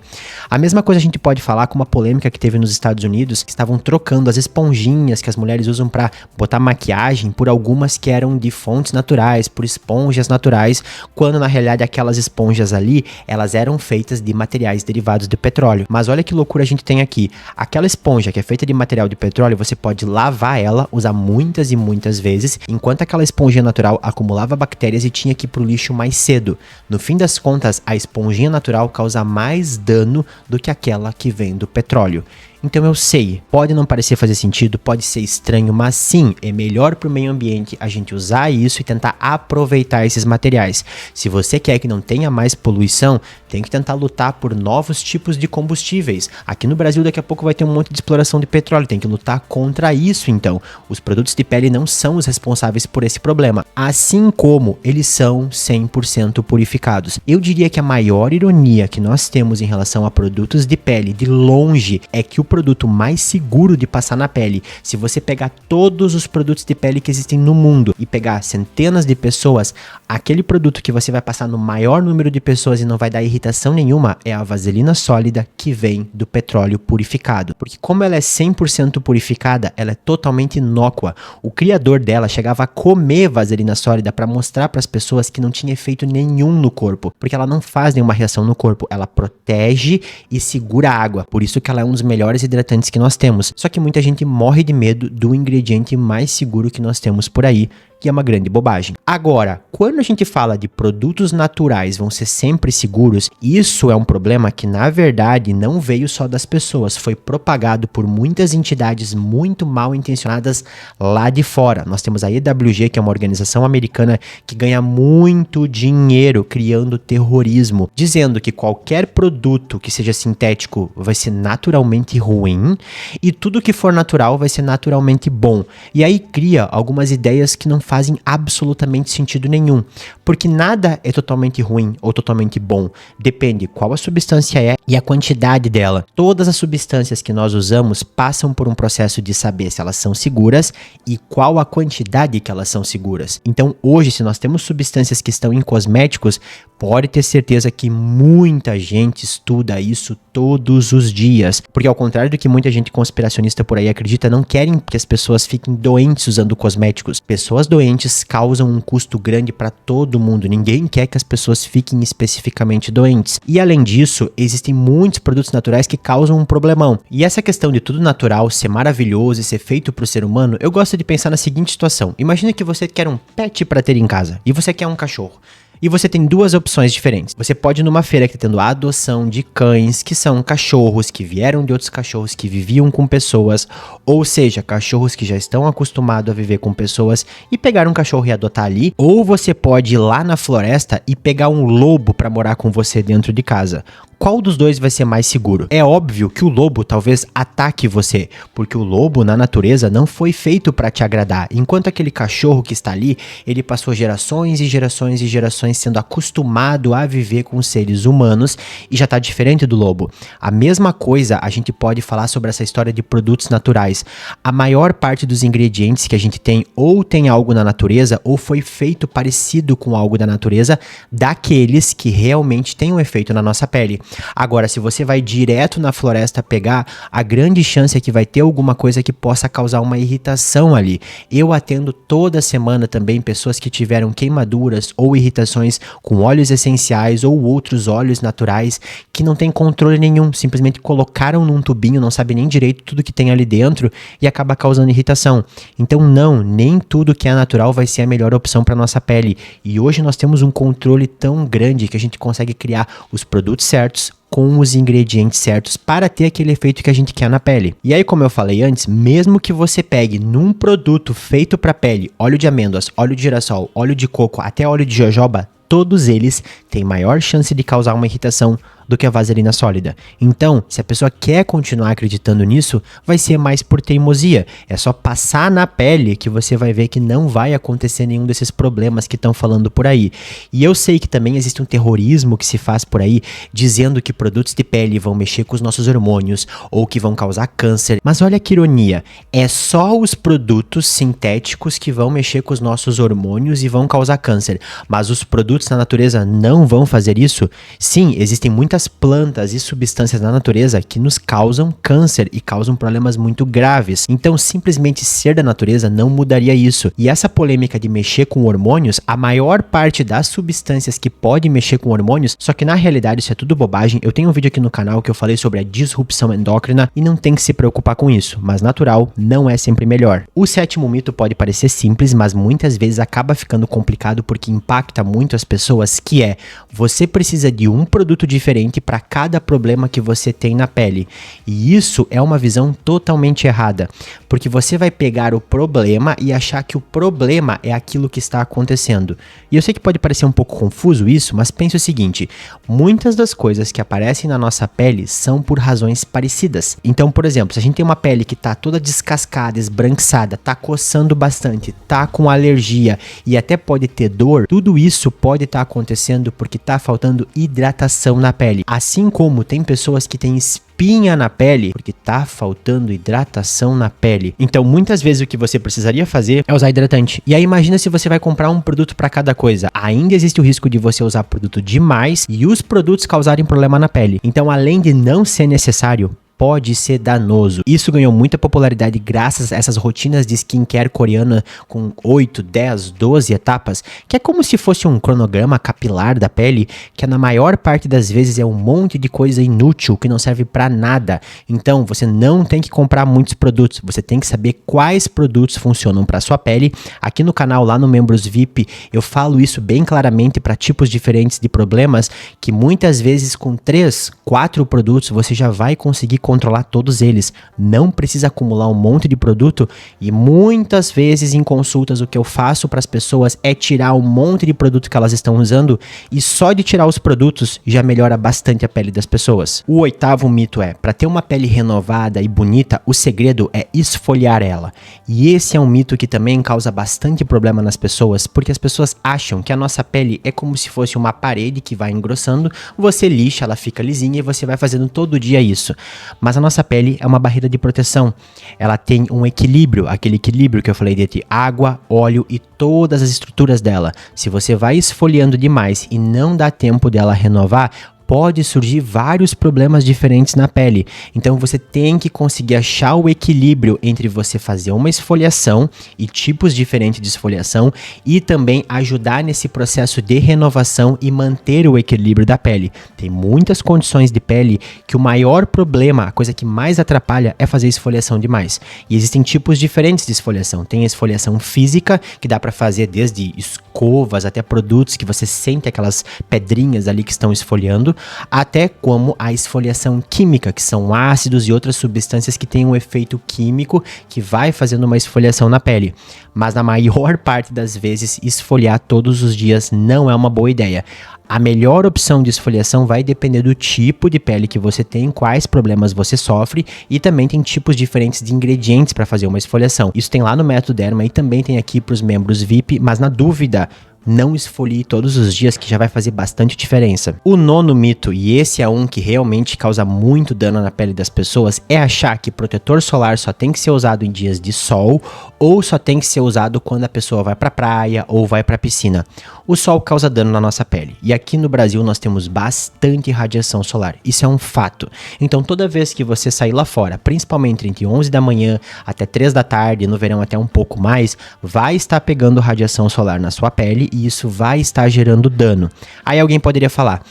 A mesma coisa a gente pode falar com uma polêmica que teve nos Estados Unidos, que estavam trocando as esponjinhas que as mulheres usam para botar maquiagem por algumas que eram de fontes naturais, por esponjas naturais, quando na realidade aquelas esponjas ali, elas eram feitas de materiais derivados de petróleo. Mas olha que loucura a gente tem aqui. Aquela esponja que é feita de material de petróleo, você pode lavar ela, usar muitas e muitas vezes, enquanto aquela esponjinha natural acumulava bactérias e tinha que ir pro lixo mais cedo. No fim das contas, a esponjinha natural causa mais dano do que aquela que vem do petróleo. Então eu sei, pode não parecer fazer sentido, pode ser estranho, mas sim, é melhor para o meio ambiente a gente usar isso e tentar aproveitar esses materiais. Se você quer que não tenha mais poluição, tem que tentar lutar por novos tipos de combustíveis. Aqui no Brasil daqui a pouco vai ter um monte de exploração de petróleo, tem que lutar contra isso então. Os produtos de pele não são os responsáveis por esse problema, assim como eles são 100% purificados. Eu diria que a maior ironia que nós temos em relação a produtos de pele, de longe, é que o produto mais seguro de passar na pele, se você pegar todos os produtos de pele que existem no mundo e pegar centenas de pessoas, aquele produto que você vai passar no maior número de pessoas e não vai dar irritação nenhuma é a vaselina sólida que vem do petróleo purificado. Porque como ela é 100% purificada, ela é totalmente inócua. O criador dela chegava a comer vaselina sólida para mostrar para as pessoas que não tinha efeito nenhum no corpo, porque ela não faz nenhuma reação no corpo, ela protege e segura a água. Por isso que ela é um dos melhores hidratantes que nós temos. Só que muita gente morre de medo do ingrediente mais seguro que nós temos por aí, que é uma grande bobagem. Agora, quando a gente fala de produtos naturais vão ser sempre seguros, isso é um problema que na verdade não veio só das pessoas, foi propagado por muitas entidades muito mal intencionadas lá de fora. Nós temos a EWG, que é uma organização americana que ganha muito dinheiro criando terrorismo, dizendo que qualquer produto que seja sintético vai ser naturalmente ruim e tudo que for natural vai ser naturalmente bom. E aí cria algumas ideias que não fazem absolutamente sentido nenhum, porque nada é totalmente ruim ou totalmente bom, depende qual a substância é e a quantidade dela. Todas as substâncias que nós usamos passam por um processo de saber se elas são seguras e qual a quantidade que elas são seguras. Então hoje, se nós temos substâncias que estão em cosméticos, pode ter certeza que muita gente estuda isso todos os dias, porque ao contrário do que muita gente conspiracionista por aí acredita, não querem que as pessoas fiquem doentes usando cosméticos. Pessoas doentes causam um custo grande para todo mundo, ninguém quer que as pessoas fiquem especificamente doentes. E além disso, existem muitos produtos naturais que causam um problemão. E essa questão de tudo natural ser maravilhoso e ser feito para o ser humano, eu gosto de pensar na seguinte situação. Imagina que você quer um pet para ter em casa e você quer um cachorro. E você tem duas opções diferentes. Você pode ir numa feira que está tendo a adoção de cães, que são cachorros que vieram de outros cachorros que viviam com pessoas, ou seja, cachorros que já estão acostumados a viver com pessoas e pegar um cachorro e adotar ali. Ou você pode ir lá na floresta e pegar um lobo para morar com você dentro de casa. Qual dos dois vai ser mais seguro? É óbvio que o lobo talvez ataque você, porque o lobo na natureza não foi feito para te agradar, enquanto aquele cachorro que está ali, ele passou gerações e gerações e gerações sendo acostumado a viver com seres humanos e já está diferente do lobo. A mesma coisa a gente pode falar sobre essa história de produtos naturais. A maior parte dos ingredientes que a gente tem ou tem algo na natureza ou foi feito parecido com algo da natureza, daqueles que realmente têm um efeito na nossa pele. Agora, se você vai direto na floresta pegar, a grande chance é que vai ter alguma coisa que possa causar uma irritação ali. Eu atendo toda semana também pessoas que tiveram queimaduras ou irritações com óleos essenciais ou outros óleos naturais que não tem controle nenhum, simplesmente colocaram num tubinho, não sabe nem direito tudo que tem ali dentro e acaba causando irritação. Então não, nem tudo que é natural vai ser a melhor opção para nossa pele. E hoje nós temos um controle tão grande que a gente consegue criar os produtos certos com os ingredientes certos para ter aquele efeito que a gente quer na pele. E aí, como eu falei antes, mesmo que você pegue num produto feito para pele, óleo de amêndoas, óleo de girassol, óleo de coco, até óleo de jojoba, todos eles têm maior chance de causar uma irritação do que a vaselina sólida. Então, se a pessoa quer continuar acreditando nisso, vai ser mais por teimosia. É só passar na pele que você vai ver que não vai acontecer nenhum desses problemas que estão falando por aí. E eu sei que também existe um terrorismo que se faz por aí, dizendo que produtos de pele vão mexer com os nossos hormônios ou que vão causar câncer. Mas olha que ironia, é só os produtos sintéticos que vão mexer com os nossos hormônios e vão causar câncer. Mas os produtos na natureza não vão fazer isso? Sim, existem muitas plantas e substâncias na natureza que nos causam câncer e causam problemas muito graves. Então, simplesmente ser da natureza não mudaria isso. E essa polêmica de mexer com hormônios, a maior parte das substâncias que pode mexer com hormônios, só que na realidade isso é tudo bobagem. Eu tenho um vídeo aqui no canal que eu falei sobre a disrupção endócrina e não tem que se preocupar com isso, mas natural não é sempre melhor. O sétimo mito pode parecer simples, mas muitas vezes acaba ficando complicado porque impacta muito as pessoas, que é: você precisa de um produto diferente para cada problema que você tem na pele. E isso é uma visão totalmente errada, porque você vai pegar o problema e achar que o problema é aquilo que está acontecendo. E eu sei que pode parecer um pouco confuso isso, mas pense o seguinte: muitas das coisas que aparecem na nossa pele são por razões parecidas. Então, por exemplo, se a gente tem uma pele que está toda descascada, esbranquiçada, está coçando bastante, está com alergia e até pode ter dor, tudo isso pode estar acontecendo porque está faltando hidratação na pele. Assim como tem pessoas que têm espinha na pele porque tá faltando hidratação na pele. Então, muitas vezes o que você precisaria fazer é usar hidratante. E aí imagina se você vai comprar um produto para cada coisa. Ainda existe o risco de você usar produto demais e os produtos causarem problema na pele. Então, além de não ser necessário, pode ser danoso. Isso ganhou muita popularidade graças a essas rotinas de skincare coreana com 8, 10, 12 etapas, que é como se fosse um cronograma capilar da pele, que na maior parte das vezes é um monte de coisa inútil que não serve pra nada. Então, você não tem que comprar muitos produtos, você tem que saber quais produtos funcionam pra sua pele. Aqui no canal, lá no Membros VIP, eu falo isso bem claramente para tipos diferentes de problemas, que muitas vezes com 3, 4 produtos você já vai conseguir controlar todos eles. Não precisa acumular um monte de produto, e muitas vezes em consultas o que eu faço para as pessoas é tirar um monte de produto que elas estão usando, e só de tirar os produtos já melhora bastante a pele das pessoas. O oitavo mito é: para ter uma pele renovada e bonita, o segredo é esfoliar ela. E esse é um mito que também causa bastante problema nas pessoas, porque as pessoas acham que a nossa pele é como se fosse uma parede que vai engrossando, você lixa, ela fica lisinha e você vai fazendo todo dia isso. Mas a nossa pele é uma barreira de proteção. Ela tem um equilíbrio, aquele equilíbrio que eu falei entre água, óleo e todas as estruturas dela. Se você vai esfoliando demais e não dá tempo dela renovar, pode surgir vários problemas diferentes na pele. Então você tem que conseguir achar o equilíbrio entre você fazer uma esfoliação e tipos diferentes de esfoliação e também ajudar nesse processo de renovação e manter o equilíbrio da pele. Tem muitas condições de pele que o maior problema, a coisa que mais atrapalha, é fazer esfoliação demais. E existem tipos diferentes de esfoliação. Tem a esfoliação física, que dá para fazer desde escovas até produtos que você sente aquelas pedrinhas ali que estão esfoliando, até como a esfoliação química, que são ácidos e outras substâncias que têm um efeito químico que vai fazendo uma esfoliação na pele. Mas na maior parte das vezes, esfoliar todos os dias não é uma boa ideia. A melhor opção de esfoliação vai depender do tipo de pele que você tem, quais problemas você sofre, e também tem tipos diferentes de ingredientes para fazer uma esfoliação. Isso tem lá no Método Derma e também tem aqui para os membros VIP, mas na dúvida, não esfolie todos os dias, que já vai fazer bastante diferença. O nono mito, e esse é um que realmente causa muito dano na pele das pessoas, é achar que protetor solar só tem que ser usado em dias de sol ou só tem que ser usado quando a pessoa vai pra praia ou vai pra piscina. O sol causa dano na nossa pele e aqui no Brasil nós temos bastante radiação solar, isso é um fato. Então toda vez que você sair lá fora, principalmente entre 11 da manhã até 3 da tarde, no verão até um pouco mais, vai estar pegando radiação solar na sua pele e isso vai estar gerando dano. Aí alguém poderia falar,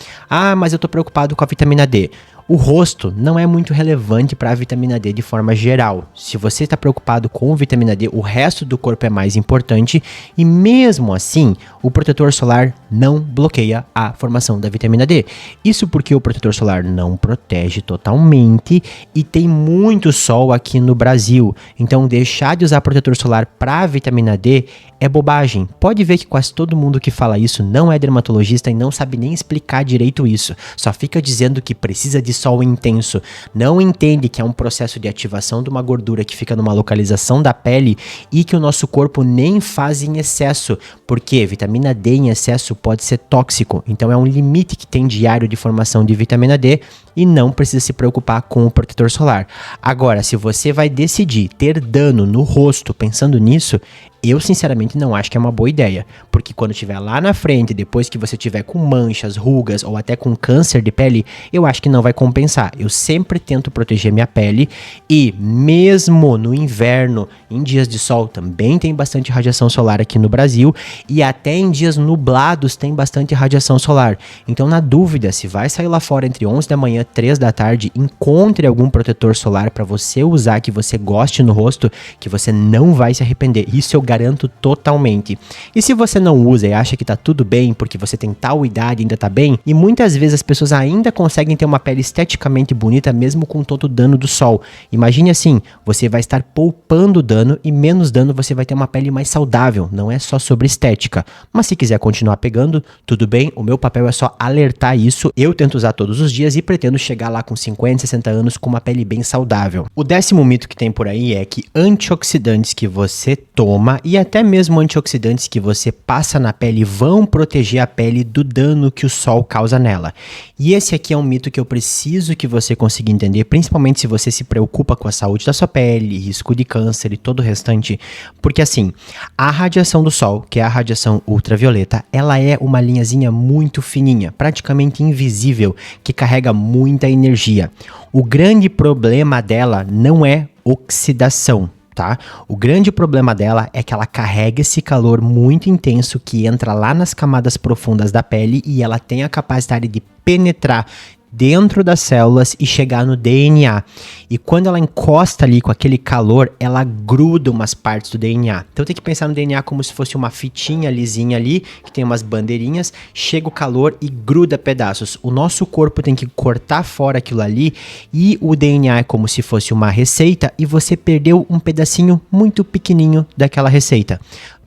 mas eu tô preocupado com a vitamina D. O rosto não é muito relevante para a vitamina D de forma geral. Se você está preocupado com a vitamina D, o resto do corpo é mais importante e mesmo assim, o protetor solar não bloqueia a formação da vitamina D. Isso porque o protetor solar não protege totalmente e tem muito sol aqui no Brasil. Então, deixar de usar protetor solar para a vitamina D é bobagem. Pode ver que quase todo mundo que fala isso não é dermatologista e não sabe nem explicar direito isso. Só fica dizendo que precisa de sol intenso. Não entende que é um processo de ativação de uma gordura que fica numa localização da pele e que o nosso corpo nem faz em excesso. Porque vitamina D em excesso pode ser tóxico. Então é um limite que tem diário de formação de vitamina D e não precisa se preocupar com o protetor solar. Agora, se você vai decidir ter dano no rosto pensando nisso, eu sinceramente não acho que é uma boa ideia, porque quando estiver lá na frente, depois que você tiver com manchas, rugas ou até com câncer de pele, eu acho que não vai compensar. Eu sempre tento proteger minha pele e mesmo no inverno, em dias de sol, também tem bastante radiação solar aqui no Brasil e até em dias nublados tem bastante radiação solar. Então, na dúvida, se vai sair lá fora entre 11 da manhã e 3 da tarde, encontre algum protetor solar para você usar que você goste no rosto, que você não vai se arrepender. Isso eu garanto totalmente. E se você não usa e acha que tá tudo bem porque você tem tal idade e ainda tá bem, e muitas vezes as pessoas ainda conseguem ter uma pele esteticamente bonita mesmo com todo o dano do sol. Imagine assim, você vai estar poupando dano e menos dano você vai ter uma pele mais saudável, não é só sobre estética. Mas se quiser continuar pegando, tudo bem, o meu papel é só alertar isso, eu tento usar todos os dias e pretendo chegar lá com 50, 60 anos com uma pele bem saudável. O 10º mito que tem por aí é que antioxidantes que você toma e até mesmo antioxidantes que você passa na pele vão proteger a pele do dano que o sol causa nela. E esse aqui é um mito que eu preciso que você consiga entender, principalmente se você se preocupa com a saúde da sua pele, risco de câncer e todo o restante, porque assim, a radiação do sol, que é a radiação ultravioleta, ela é uma linhazinha muito fininha, praticamente invisível, que carrega muita energia. O grande problema dela não é oxidação. Tá? O grande problema dela é que ela carrega esse calor muito intenso que entra lá nas camadas profundas da pele e ela tem a capacidade de penetrar dentro das células e chegar no DNA. E quando ela encosta ali com aquele calor, ela gruda umas partes do DNA. Então tem que pensar no DNA como se fosse uma fitinha lisinha ali, que tem umas bandeirinhas, chega o calor e gruda pedaços. O nosso corpo tem que cortar fora aquilo ali e o DNA é como se fosse uma receita e você perdeu um pedacinho muito pequenininho daquela receita.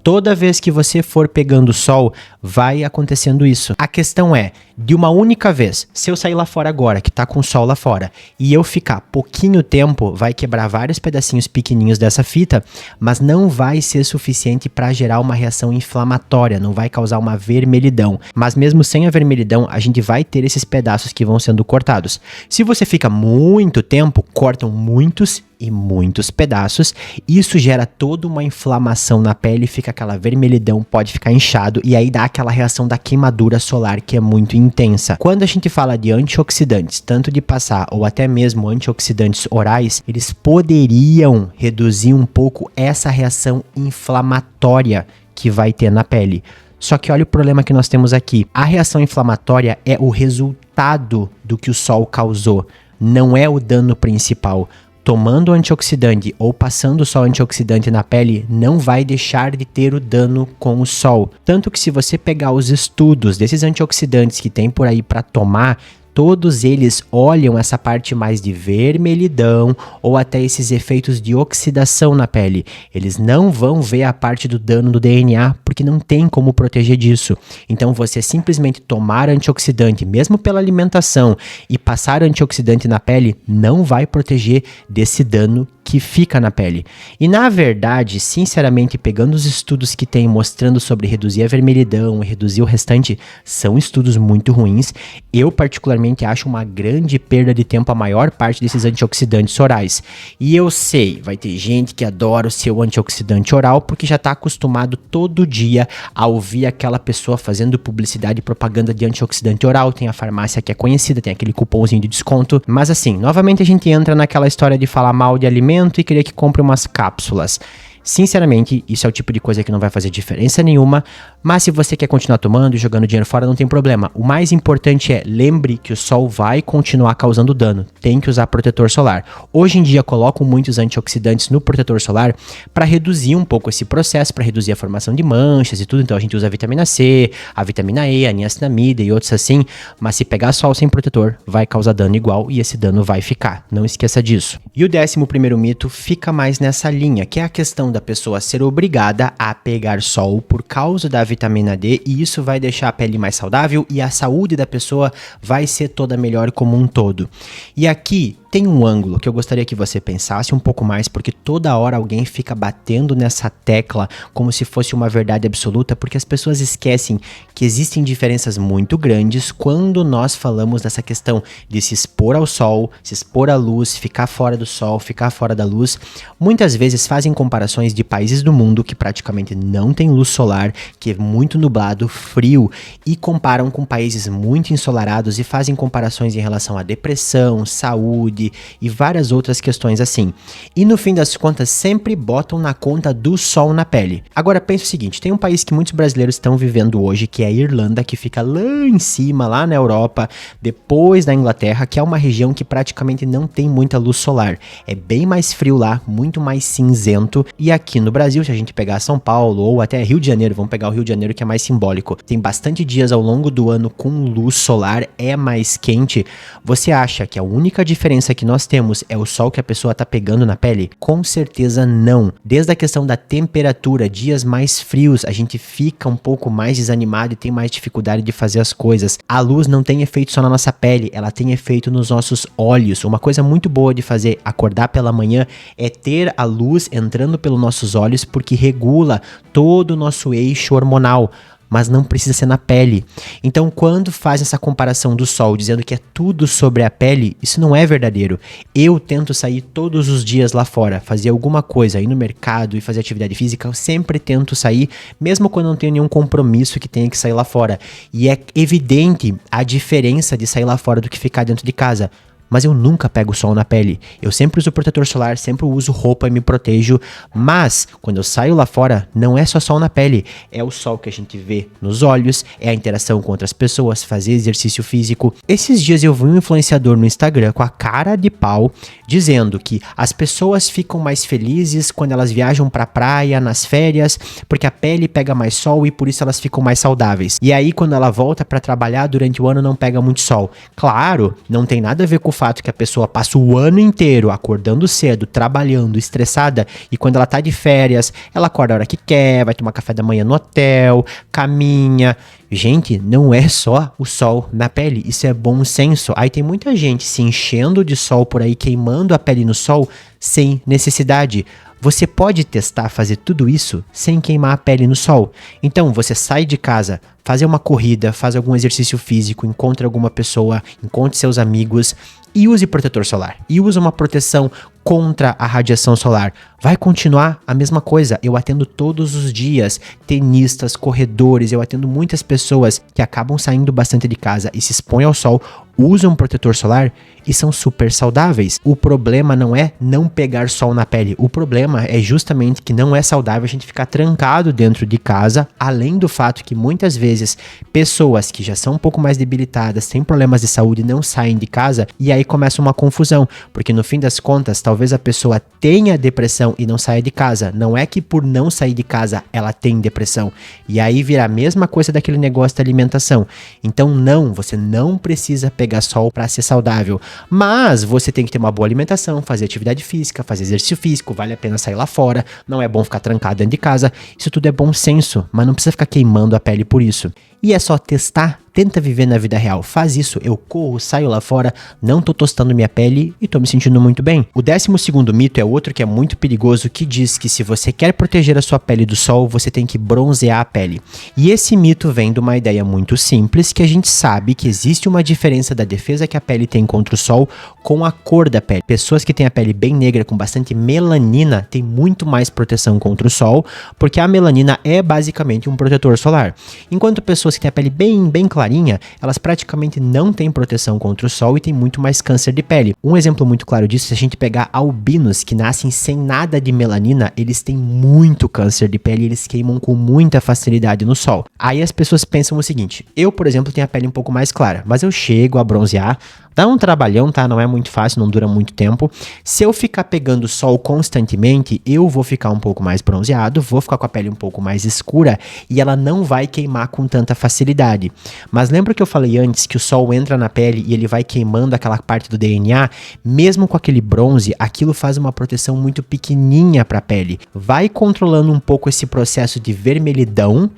Toda vez que você for pegando sol, vai acontecendo isso. A questão é, de uma única vez, se eu sair lá fora agora, que tá com sol lá fora, e eu ficar pouquinho tempo, vai quebrar vários pedacinhos pequenininhos dessa fita, mas não vai ser suficiente para gerar uma reação inflamatória, não vai causar uma vermelhidão. Mas mesmo sem a vermelhidão, a gente vai ter esses pedaços que vão sendo cortados. Se você fica muito tempo, cortam muitos e muitos pedaços, isso gera toda uma inflamação na pele, fica aquela vermelhidão, pode ficar inchado e aí dá aquela reação da queimadura solar que é muito intensa. Quando a gente fala de antioxidantes, tanto de passar ou até mesmo antioxidantes orais, eles poderiam reduzir um pouco essa reação inflamatória que vai ter na pele. Só que olha o problema que nós temos aqui. A reação inflamatória é o resultado do que o sol causou, não é o dano principal. Tomando antioxidante ou passando só antioxidante na pele não vai deixar de ter o dano com o sol. Tanto que se você pegar os estudos desses antioxidantes que tem por aí para tomar, todos eles olham essa parte mais de vermelhidão ou até esses efeitos de oxidação na pele. Eles não vão ver a parte do dano do DNA porque não tem como proteger disso. Então você simplesmente tomar antioxidante, mesmo pela alimentação, e passar antioxidante na pele não vai proteger desse dano que fica na pele. E na verdade, sinceramente, pegando os estudos que tem mostrando sobre reduzir a vermelhidão e reduzir o restante, são estudos muito ruins. Eu particularmente acho uma grande perda de tempo a maior parte desses antioxidantes orais. E eu sei, vai ter gente que adora o seu antioxidante oral porque já está acostumado todo dia a ouvir aquela pessoa fazendo publicidade e propaganda de antioxidante oral. Tem a farmácia que é conhecida, tem aquele cupomzinho de desconto. Mas assim, novamente a gente entra naquela história de falar mal de alimento e querer que compre umas cápsulas. Sinceramente, isso é o tipo de coisa que não vai fazer diferença nenhuma, mas se você quer continuar tomando e jogando dinheiro fora, não tem problema. O mais importante é, lembre que o sol vai continuar causando dano, tem que usar protetor solar. Hoje em dia, colocam muitos antioxidantes no protetor solar para reduzir um pouco esse processo, para reduzir a formação de manchas e tudo, então a gente usa a vitamina C, a vitamina E, a niacinamida e outros assim, mas se pegar sol sem protetor, vai causar dano igual e esse dano vai ficar, não esqueça disso. E o 11º mito fica mais nessa linha, que é a questão da pessoa ser obrigada a pegar sol por causa da vitamina D, e isso vai deixar a pele mais saudável e a saúde da pessoa vai ser toda melhor como um todo. E aqui tem um ângulo que eu gostaria que você pensasse um pouco mais, porque toda hora alguém fica batendo nessa tecla como se fosse uma verdade absoluta, porque as pessoas esquecem que existem diferenças muito grandes quando nós falamos dessa questão de se expor ao sol, se expor à luz, ficar fora do sol, ficar fora da luz. Muitas vezes fazem comparações de países do mundo que praticamente não tem luz solar, que é muito nublado, frio, e comparam com países muito ensolarados e fazem comparações em relação à depressão, saúde, e várias outras questões assim. E no fim das contas, sempre botam na conta do sol na pele. Agora pensa o seguinte, tem um país que muitos brasileiros estão vivendo hoje, que é a Irlanda, que fica lá em cima, lá na Europa, depois da Inglaterra, que é uma região que praticamente não tem muita luz solar. É bem mais frio lá, muito mais cinzento. E aqui no Brasil, se a gente pegar São Paulo ou até Rio de Janeiro, vamos pegar o Rio de Janeiro que é mais simbólico, tem bastante dias ao longo do ano com luz solar, é mais quente. Você acha que a única diferença que nós temos é o sol que a pessoa tá pegando na pele? Com certeza não. Desde a questão da temperatura, dias mais frios, a gente fica um pouco mais desanimado e tem mais dificuldade de fazer as coisas. A luz não tem efeito só na nossa pele, ela tem efeito nos nossos olhos. Uma coisa muito boa de fazer acordar pela manhã é ter a luz entrando pelos nossos olhos, porque regula todo o nosso eixo hormonal. Mas não precisa ser na pele. Então, quando faz essa comparação do sol, dizendo que é tudo sobre a pele, isso não é verdadeiro. Eu tento sair todos os dias lá fora, fazer alguma coisa, ir no mercado e fazer atividade física, eu sempre tento sair, mesmo quando não tenho nenhum compromisso que tenha que sair lá fora. E é evidente a diferença de sair lá fora do que ficar dentro de casa. Mas eu nunca pego sol na pele. Eu sempre uso protetor solar, sempre uso roupa e me protejo. Mas, quando eu saio lá fora, não é só sol na pele. É o sol que a gente vê nos olhos, é a interação com outras pessoas, fazer exercício físico. Esses dias eu vi um influenciador no Instagram com a cara de pau, dizendo que as pessoas ficam mais felizes quando elas viajam pra praia, nas férias, porque a pele pega mais sol e por isso elas ficam mais saudáveis. E aí, quando ela volta pra trabalhar durante o ano, não pega muito sol. Claro, não tem nada a ver com o fato que a pessoa passa o ano inteiro acordando cedo, trabalhando, estressada, e quando ela tá de férias, ela acorda a hora que quer, vai tomar café da manhã no hotel, caminha. Gente, não é só o sol na pele, isso é bom senso. Aí tem muita gente se enchendo de sol por aí, queimando a pele no sol sem necessidade. Você pode testar fazer tudo isso sem queimar a pele no sol. Então, você sai de casa, fazer uma corrida, faz algum exercício físico, encontra alguma pessoa, encontre seus amigos e use protetor solar. E use uma proteção contra a radiação solar. Vai continuar a mesma coisa. Eu atendo todos os dias tenistas, corredores, eu atendo muitas pessoas que acabam saindo bastante de casa e se expõem ao sol, usam protetor solar e são super saudáveis. O problema não é não pegar sol na pele. O problema é justamente que não é saudável a gente ficar trancado dentro de casa, além do fato que muitas vezes pessoas que já são um pouco mais debilitadas, têm problemas de saúde, não saem de casa e aí começa uma confusão, porque no fim das contas, talvez a pessoa tenha depressão e não saia de casa. Não é que por não sair de casa ela tem depressão. E aí vira a mesma coisa daquele negócio da alimentação. Então não, você não precisa pegar sol para ser saudável. Mas você tem que ter uma boa alimentação, fazer atividade física, fazer exercício físico, vale a pena sair lá fora, não é bom ficar trancado dentro de casa. Isso tudo é bom senso, mas não precisa ficar queimando a pele por isso. E é só testar. Tenta viver na vida real. Faz isso. Eu corro, saio lá fora, não tô tostando minha pele e tô me sentindo muito bem. O 12º mito é outro que é muito perigoso, que diz que se você quer proteger a sua pele do sol, você tem que bronzear a pele. E esse mito vem de uma ideia muito simples, que a gente sabe que existe uma diferença da defesa que a pele tem contra o sol com a cor da pele. Pessoas que têm a pele bem negra, com bastante melanina, têm muito mais proteção contra o sol, porque a melanina é basicamente um protetor solar. Enquanto pessoas que têm a pele bem clarinha, elas praticamente não têm proteção contra o sol e têm muito mais câncer de pele. Um exemplo muito claro disso, se a gente pegar albinos que nascem sem nada de melanina, eles têm muito câncer de pele e eles queimam com muita facilidade no sol. Aí as pessoas pensam o seguinte: eu, por exemplo, tenho a pele um pouco mais clara, mas eu chego a bronzear. Dá um trabalhão, tá? Não é muito fácil, não dura muito tempo. Se eu ficar pegando sol constantemente, eu vou ficar um pouco mais bronzeado, vou ficar com a pele um pouco mais escura e ela não vai queimar com tanta facilidade. Mas lembra que eu falei antes que o sol entra na pele e ele vai queimando aquela parte do DNA? Mesmo com aquele bronze, aquilo faz uma proteção muito pequenininha para a pele. Vai controlando um pouco esse processo de vermelhidão,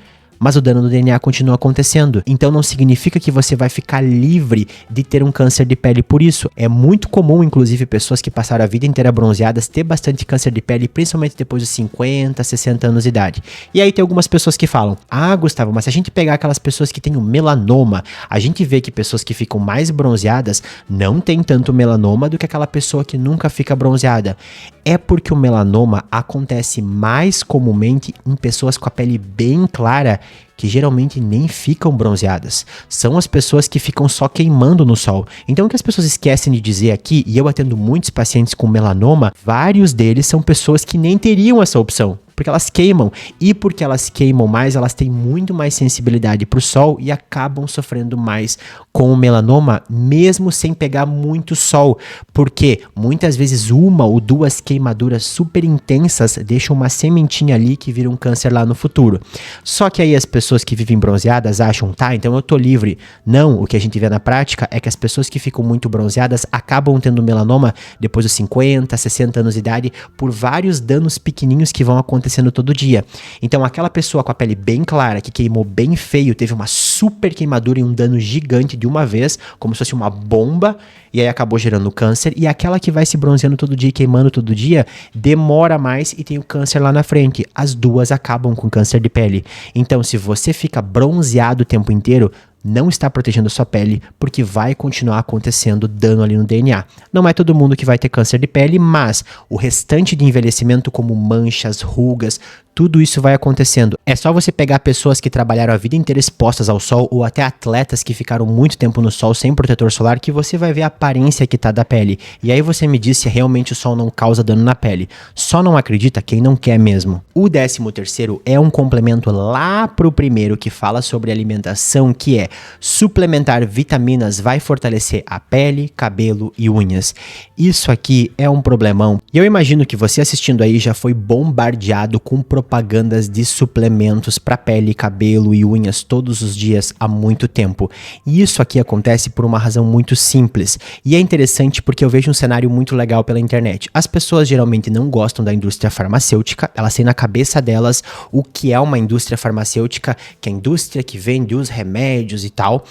mas o dano do DNA continua acontecendo. Então não significa que você vai ficar livre de ter um câncer de pele por isso. É muito comum, inclusive, pessoas que passaram a vida inteira bronzeadas ter bastante câncer de pele, principalmente depois dos 50, 60 anos de idade. E aí tem algumas pessoas que falam: ah, Gustavo, mas se a gente pegar aquelas pessoas que têm o melanoma, a gente vê que pessoas que ficam mais bronzeadas não têm tanto melanoma do que aquela pessoa que nunca fica bronzeada. É porque o melanoma acontece mais comumente em pessoas com a pele bem clara, que geralmente nem ficam bronzeadas. São as pessoas que ficam só queimando no sol. Então o que as pessoas esquecem de dizer aqui, e eu atendo muitos pacientes com melanoma, vários deles são pessoas que nem teriam essa opção, porque elas queimam, e porque elas queimam mais, elas têm muito mais sensibilidade para o sol e acabam sofrendo mais com o melanoma, mesmo sem pegar muito sol, porque muitas vezes uma ou duas queimaduras super intensas deixam uma sementinha ali que vira um câncer lá no futuro. Só que aí as pessoas que vivem bronzeadas acham, tá, então eu tô livre. Não, o que a gente vê na prática é que as pessoas que ficam muito bronzeadas acabam tendo melanoma depois dos 50, 60 anos de idade, por vários danos pequenininhos que vão acontecendo todo dia. Então aquela pessoa com a pele bem clara, que queimou bem feio, teve uma super queimadura e um dano gigante de uma vez, como se fosse uma bomba, e aí acabou gerando câncer, e aquela que vai se bronzeando todo dia e queimando todo dia, demora mais e tem o câncer lá na frente. As duas acabam com câncer de pele. Então se você fica bronzeado o tempo inteiro, não está protegendo a sua pele, porque vai continuar acontecendo dano ali no DNA. Não é todo mundo que vai ter câncer de pele, mas o restante de envelhecimento, como manchas, rugas, tudo isso vai acontecendo. É só você pegar pessoas que trabalharam a vida inteira expostas ao sol, ou até atletas que ficaram muito tempo no sol sem protetor solar, que você vai ver a aparência que tá da pele. E aí você me diz se realmente o sol não causa dano na pele. Só não acredita quem não quer mesmo. O 13º é um complemento lá pro primeiro, que fala sobre alimentação, que é suplementar vitaminas vai fortalecer a pele, cabelo e unhas. Isso aqui é um problemão. E eu imagino que você assistindo aí já foi bombardeado com propagandas de suplementos para pele, cabelo e unhas todos os dias há muito tempo. E isso aqui acontece por uma razão muito simples. E é interessante porque eu vejo um cenário muito legal pela internet. As pessoas geralmente não gostam da indústria farmacêutica, elas têm na cabeça delas o que é uma indústria farmacêutica, que é a indústria que vende os remédios e tal.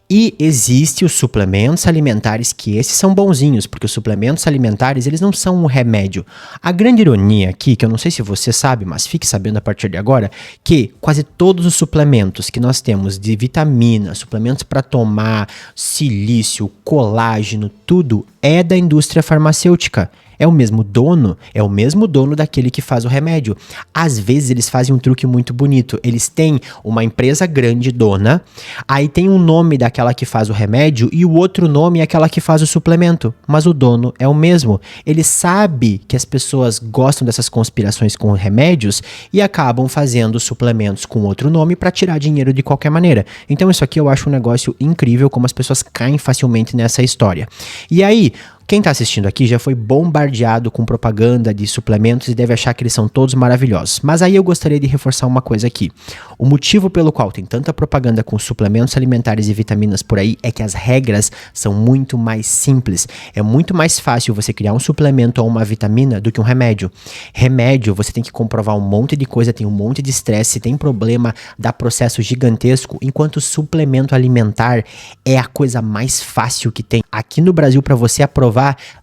E existe os suplementos alimentares, que esses são bonzinhos, porque os suplementos alimentares, eles não são um remédio. A grande ironia aqui, que eu não sei se você sabe, mas fique sabendo a partir de agora, que quase todos os suplementos que nós temos de vitamina, suplementos para tomar, silício, colágeno, tudo é da indústria farmacêutica. É o mesmo dono daquele que faz o remédio. Às vezes eles fazem um truque muito bonito. Eles têm uma empresa grande dona, aí tem um nome daquela que faz o remédio e o outro nome é aquela que faz o suplemento. Mas o dono é o mesmo. Ele sabe que as pessoas gostam dessas conspirações com remédios e acabam fazendo suplementos com outro nome para tirar dinheiro de qualquer maneira. Então isso aqui eu acho um negócio incrível, como as pessoas caem facilmente nessa história. E aí, Quem tá assistindo aqui já foi bombardeado com propaganda de suplementos e deve achar que eles são todos maravilhosos. Mas aí eu gostaria de reforçar uma coisa aqui. O motivo pelo qual tem tanta propaganda com suplementos alimentares e vitaminas por aí é que as regras são muito mais simples. É muito mais fácil você criar um suplemento ou uma vitamina do que um remédio. Remédio, você tem que comprovar um monte de coisa, tem um monte de estresse, se tem problema, dá processo gigantesco, enquanto suplemento alimentar é a coisa mais fácil que tem. Aqui no Brasil, para você aprovar,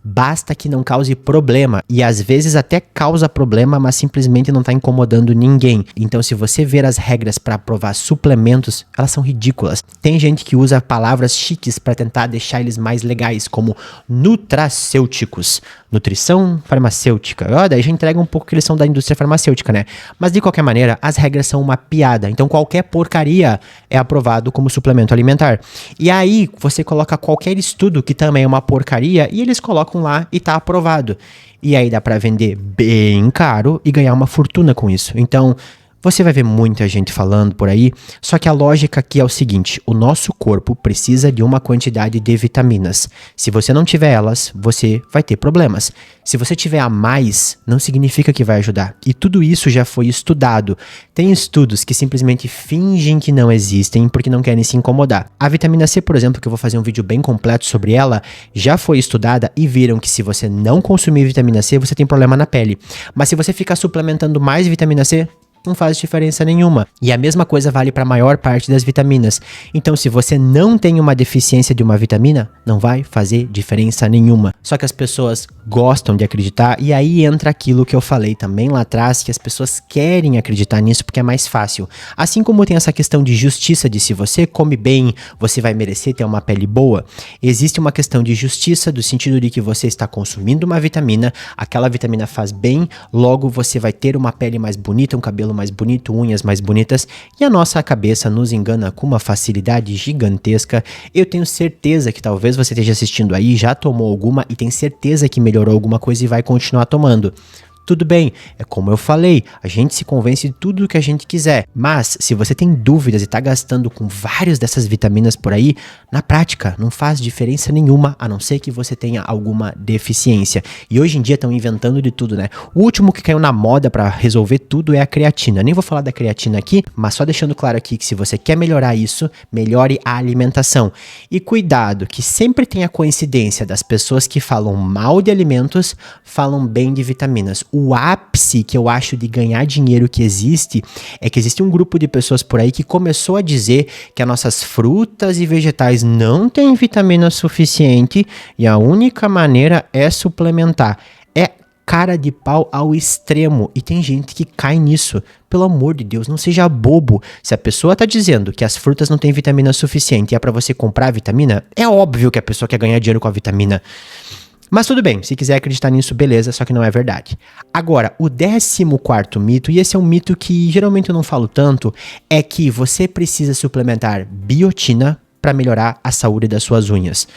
basta que não cause problema, e às vezes até causa problema, mas simplesmente não está incomodando ninguém. Então, se você ver as regras para aprovar suplementos, elas são ridículas. Tem gente que usa palavras chiques para tentar deixar eles mais legais, como nutracêuticos, nutrição farmacêutica. Daí já entrega um pouco que eles são da indústria farmacêutica, né? Mas de qualquer maneira, as regras são uma piada. Então qualquer porcaria é aprovado como suplemento alimentar. E aí você coloca qualquer estudo que também é uma porcaria e eles colocam lá e tá aprovado. E aí dá pra vender bem caro e ganhar uma fortuna com isso. Então você vai ver muita gente falando por aí, só que a lógica aqui é o seguinte: o nosso corpo precisa de uma quantidade de vitaminas. Se você não tiver elas, você vai ter problemas. Se você tiver a mais, não significa que vai ajudar. E tudo isso já foi estudado. Tem estudos que simplesmente fingem que não existem porque não querem se incomodar. A vitamina C, por exemplo, que eu vou fazer um vídeo bem completo sobre ela, já foi estudada e viram que se você não consumir vitamina C, você tem problema na pele. Mas se você ficar suplementando mais vitamina C, não faz diferença nenhuma. E a mesma coisa vale para a maior parte das vitaminas. Então, se você não tem uma deficiência de uma vitamina, não vai fazer diferença nenhuma. Só que as pessoas gostam de acreditar, e aí entra aquilo que eu falei também lá atrás, que as pessoas querem acreditar nisso porque é mais fácil. Assim como tem essa questão de justiça, de se você come bem, você vai merecer ter uma pele boa, existe uma questão de justiça do sentido de que você está consumindo uma vitamina, aquela vitamina faz bem, logo você vai ter uma pele mais bonita, um cabelo mais bonito, unhas mais bonitas, e a nossa cabeça nos engana com uma facilidade gigantesca. Eu tenho certeza que talvez você esteja assistindo aí, já tomou alguma e tem certeza que melhorou alguma coisa e vai continuar tomando. Tudo bem, é como eu falei, a gente se convence de tudo o que a gente quiser, mas se você tem dúvidas e tá gastando com várias dessas vitaminas por aí, na prática não faz diferença nenhuma, a não ser que você tenha alguma deficiência. E hoje em dia estão inventando de tudo, né? O último que caiu na moda pra resolver tudo é a creatina. Nem vou falar da creatina aqui, mas só deixando claro aqui que se você quer melhorar isso, melhore a alimentação. E cuidado, que sempre tem a coincidência das pessoas que falam mal de alimentos, falam bem de vitaminas. O ápice que eu acho de ganhar dinheiro que existe é que existe um grupo de pessoas por aí que começou a dizer que as nossas frutas e vegetais não têm vitamina suficiente e a única maneira é suplementar. É cara de pau ao extremo e tem gente que cai nisso. Pelo amor de Deus, não seja bobo. Se a pessoa tá dizendo que as frutas não têm vitamina suficiente e é pra você comprar a vitamina, é óbvio que a pessoa quer ganhar dinheiro com a vitamina. Mas tudo bem, se quiser acreditar nisso, beleza, só que não é verdade. Agora, o 14º mito, e esse é um mito que geralmente eu não falo tanto, é que você precisa suplementar biotina para melhorar a saúde das suas unhas.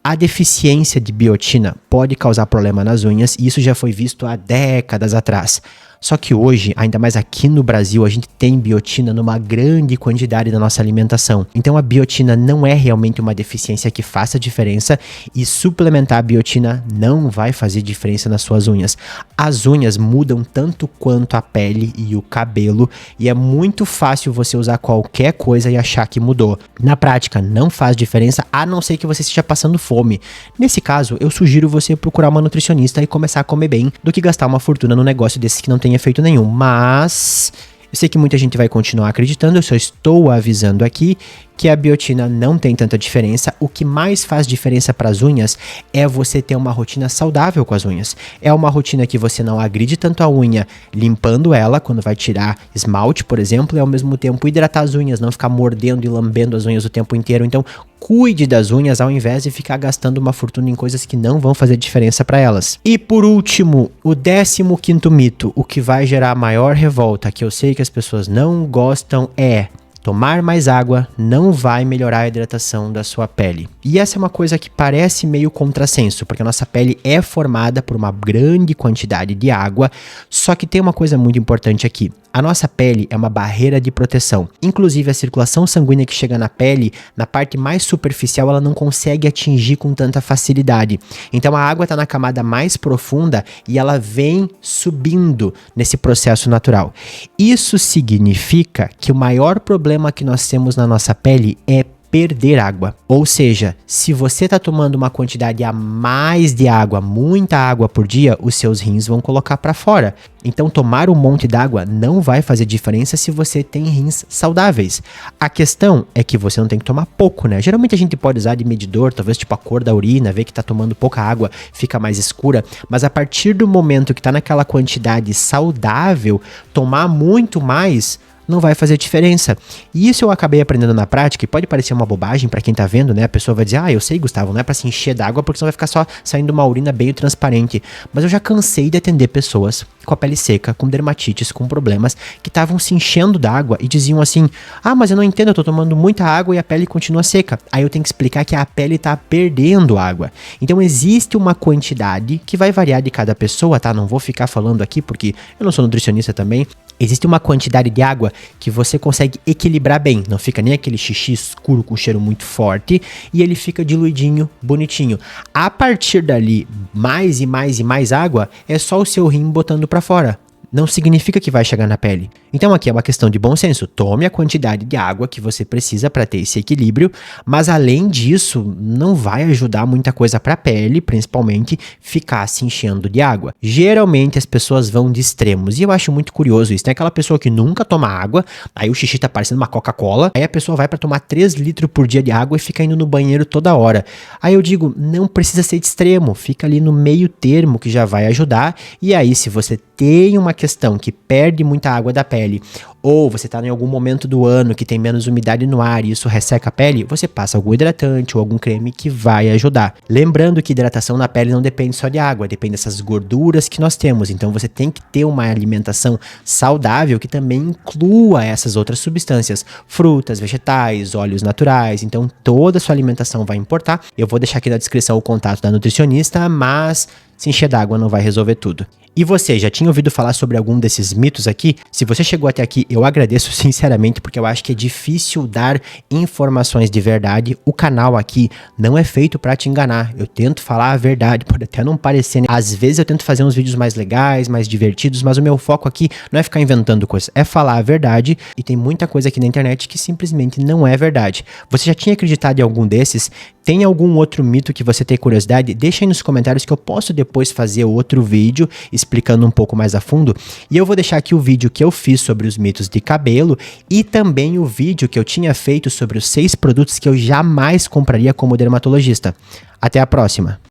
A deficiência de biotina pode causar problema nas unhas, e isso já foi visto há décadas atrás. Só que hoje, ainda mais aqui no Brasil, a gente tem biotina numa grande quantidade da nossa alimentação. Então a biotina não é realmente uma deficiência que faça diferença e suplementar a biotina não vai fazer diferença nas suas unhas. As unhas mudam tanto quanto a pele e o cabelo e é muito fácil você usar qualquer coisa e achar que mudou. Na prática, não faz diferença a não ser que você esteja passando fome. Nesse caso, eu sugiro você procurar uma nutricionista e começar a comer bem do que gastar uma fortuna num negócio desse que não tem efeito nenhum, mas eu sei que muita gente vai continuar acreditando, eu só estou avisando aqui que a biotina não tem tanta diferença. O que mais faz diferença para as unhas é você ter uma rotina saudável com as unhas. É uma rotina que você não agride tanto a unha limpando ela quando vai tirar esmalte, por exemplo, e ao mesmo tempo hidratar as unhas, não ficar mordendo e lambendo as unhas o tempo inteiro. Então, cuide das unhas ao invés de ficar gastando uma fortuna em coisas que não vão fazer diferença para elas. E por último, o 15º mito, o que vai gerar maior revolta, que eu sei que as pessoas não gostam, é: tomar mais água não vai melhorar a hidratação da sua pele. E essa é uma coisa que parece meio contrassenso, porque a nossa pele é formada por uma grande quantidade de água, só que tem uma coisa muito importante aqui. A nossa pele é uma barreira de proteção. Inclusive, a circulação sanguínea que chega na pele, na parte mais superficial, ela não consegue atingir com tanta facilidade. Então, a água está na camada mais profunda e ela vem subindo nesse processo natural. Isso significa que o maior problema que nós temos na nossa pele é perder água. Ou seja, se você está tomando uma quantidade a mais de água, muita água por dia, os seus rins vão colocar para fora. Então, tomar um monte d'água não vai fazer diferença se você tem rins saudáveis. A questão é que você não tem que tomar pouco, né? Geralmente a gente pode usar de medidor, talvez tipo a cor da urina, ver que tá tomando pouca água, fica mais escura. Mas a partir do momento que tá naquela quantidade saudável, tomar muito mais não vai fazer diferença. E isso eu acabei aprendendo na prática, e pode parecer uma bobagem pra quem tá vendo, né? A pessoa vai dizer, eu sei, Gustavo, não é pra se encher d'água, porque senão vai ficar só saindo uma urina bem transparente. Mas eu já cansei de atender pessoas com a pele seca, com dermatites, com problemas, que estavam se enchendo d'água e diziam assim, mas eu não entendo, eu tô tomando muita água e a pele continua seca. Aí eu tenho que explicar que a pele tá perdendo água. Então existe uma quantidade que vai variar de cada pessoa, tá? Não vou ficar falando aqui, porque eu não sou nutricionista também. Existe uma quantidade de água que você consegue equilibrar bem. Não fica nem aquele xixi escuro com cheiro muito forte e ele fica diluidinho, bonitinho. A partir dali, mais e mais e mais água, é só o seu rim botando pra fora. Não significa que vai chegar na pele. Então aqui é uma questão de bom senso. Tome a quantidade de água que você precisa para ter esse equilíbrio, mas além disso, não vai ajudar muita coisa para a pele, principalmente ficar se enchendo de água. Geralmente as pessoas vão de extremos, e eu acho muito curioso isso. Tem aquela pessoa que nunca toma água, aí o xixi tá parecendo uma Coca-Cola, aí a pessoa vai para tomar 3 litros por dia de água e fica indo no banheiro toda hora. Aí eu digo, não precisa ser de extremo, fica ali no meio termo que já vai ajudar, e aí se você tem uma questão que perde muita água da pele, ou você está em algum momento do ano que tem menos umidade no ar e isso resseca a pele, você passa algum hidratante ou algum creme que vai ajudar. Lembrando que hidratação na pele não depende só de água, depende dessas gorduras que nós temos, então você tem que ter uma alimentação saudável que também inclua essas outras substâncias, frutas, vegetais, óleos naturais, então toda a sua alimentação vai importar. Eu vou deixar aqui na descrição o contato da nutricionista, mas se encher d'água não vai resolver tudo. E você, já tinha ouvido falar sobre algum desses mitos aqui? Se você chegou até aqui, eu agradeço sinceramente, porque eu acho que é difícil dar informações de verdade. O canal aqui não é feito pra te enganar. Eu tento falar a verdade, pode até não parecer, né? Às vezes eu tento fazer uns vídeos mais legais, mais divertidos, mas o meu foco aqui não é ficar inventando coisas, é falar a verdade. E tem muita coisa aqui na internet que simplesmente não é verdade. Você já tinha acreditado em algum desses? Tem algum outro mito que você tem curiosidade? Deixa aí nos comentários que eu posso depois fazer outro vídeo explicando um pouco mais a fundo. E eu vou deixar aqui o vídeo que eu fiz sobre os mitos de cabelo e também o vídeo que eu tinha feito sobre os 6 produtos que eu jamais compraria como dermatologista. Até a próxima!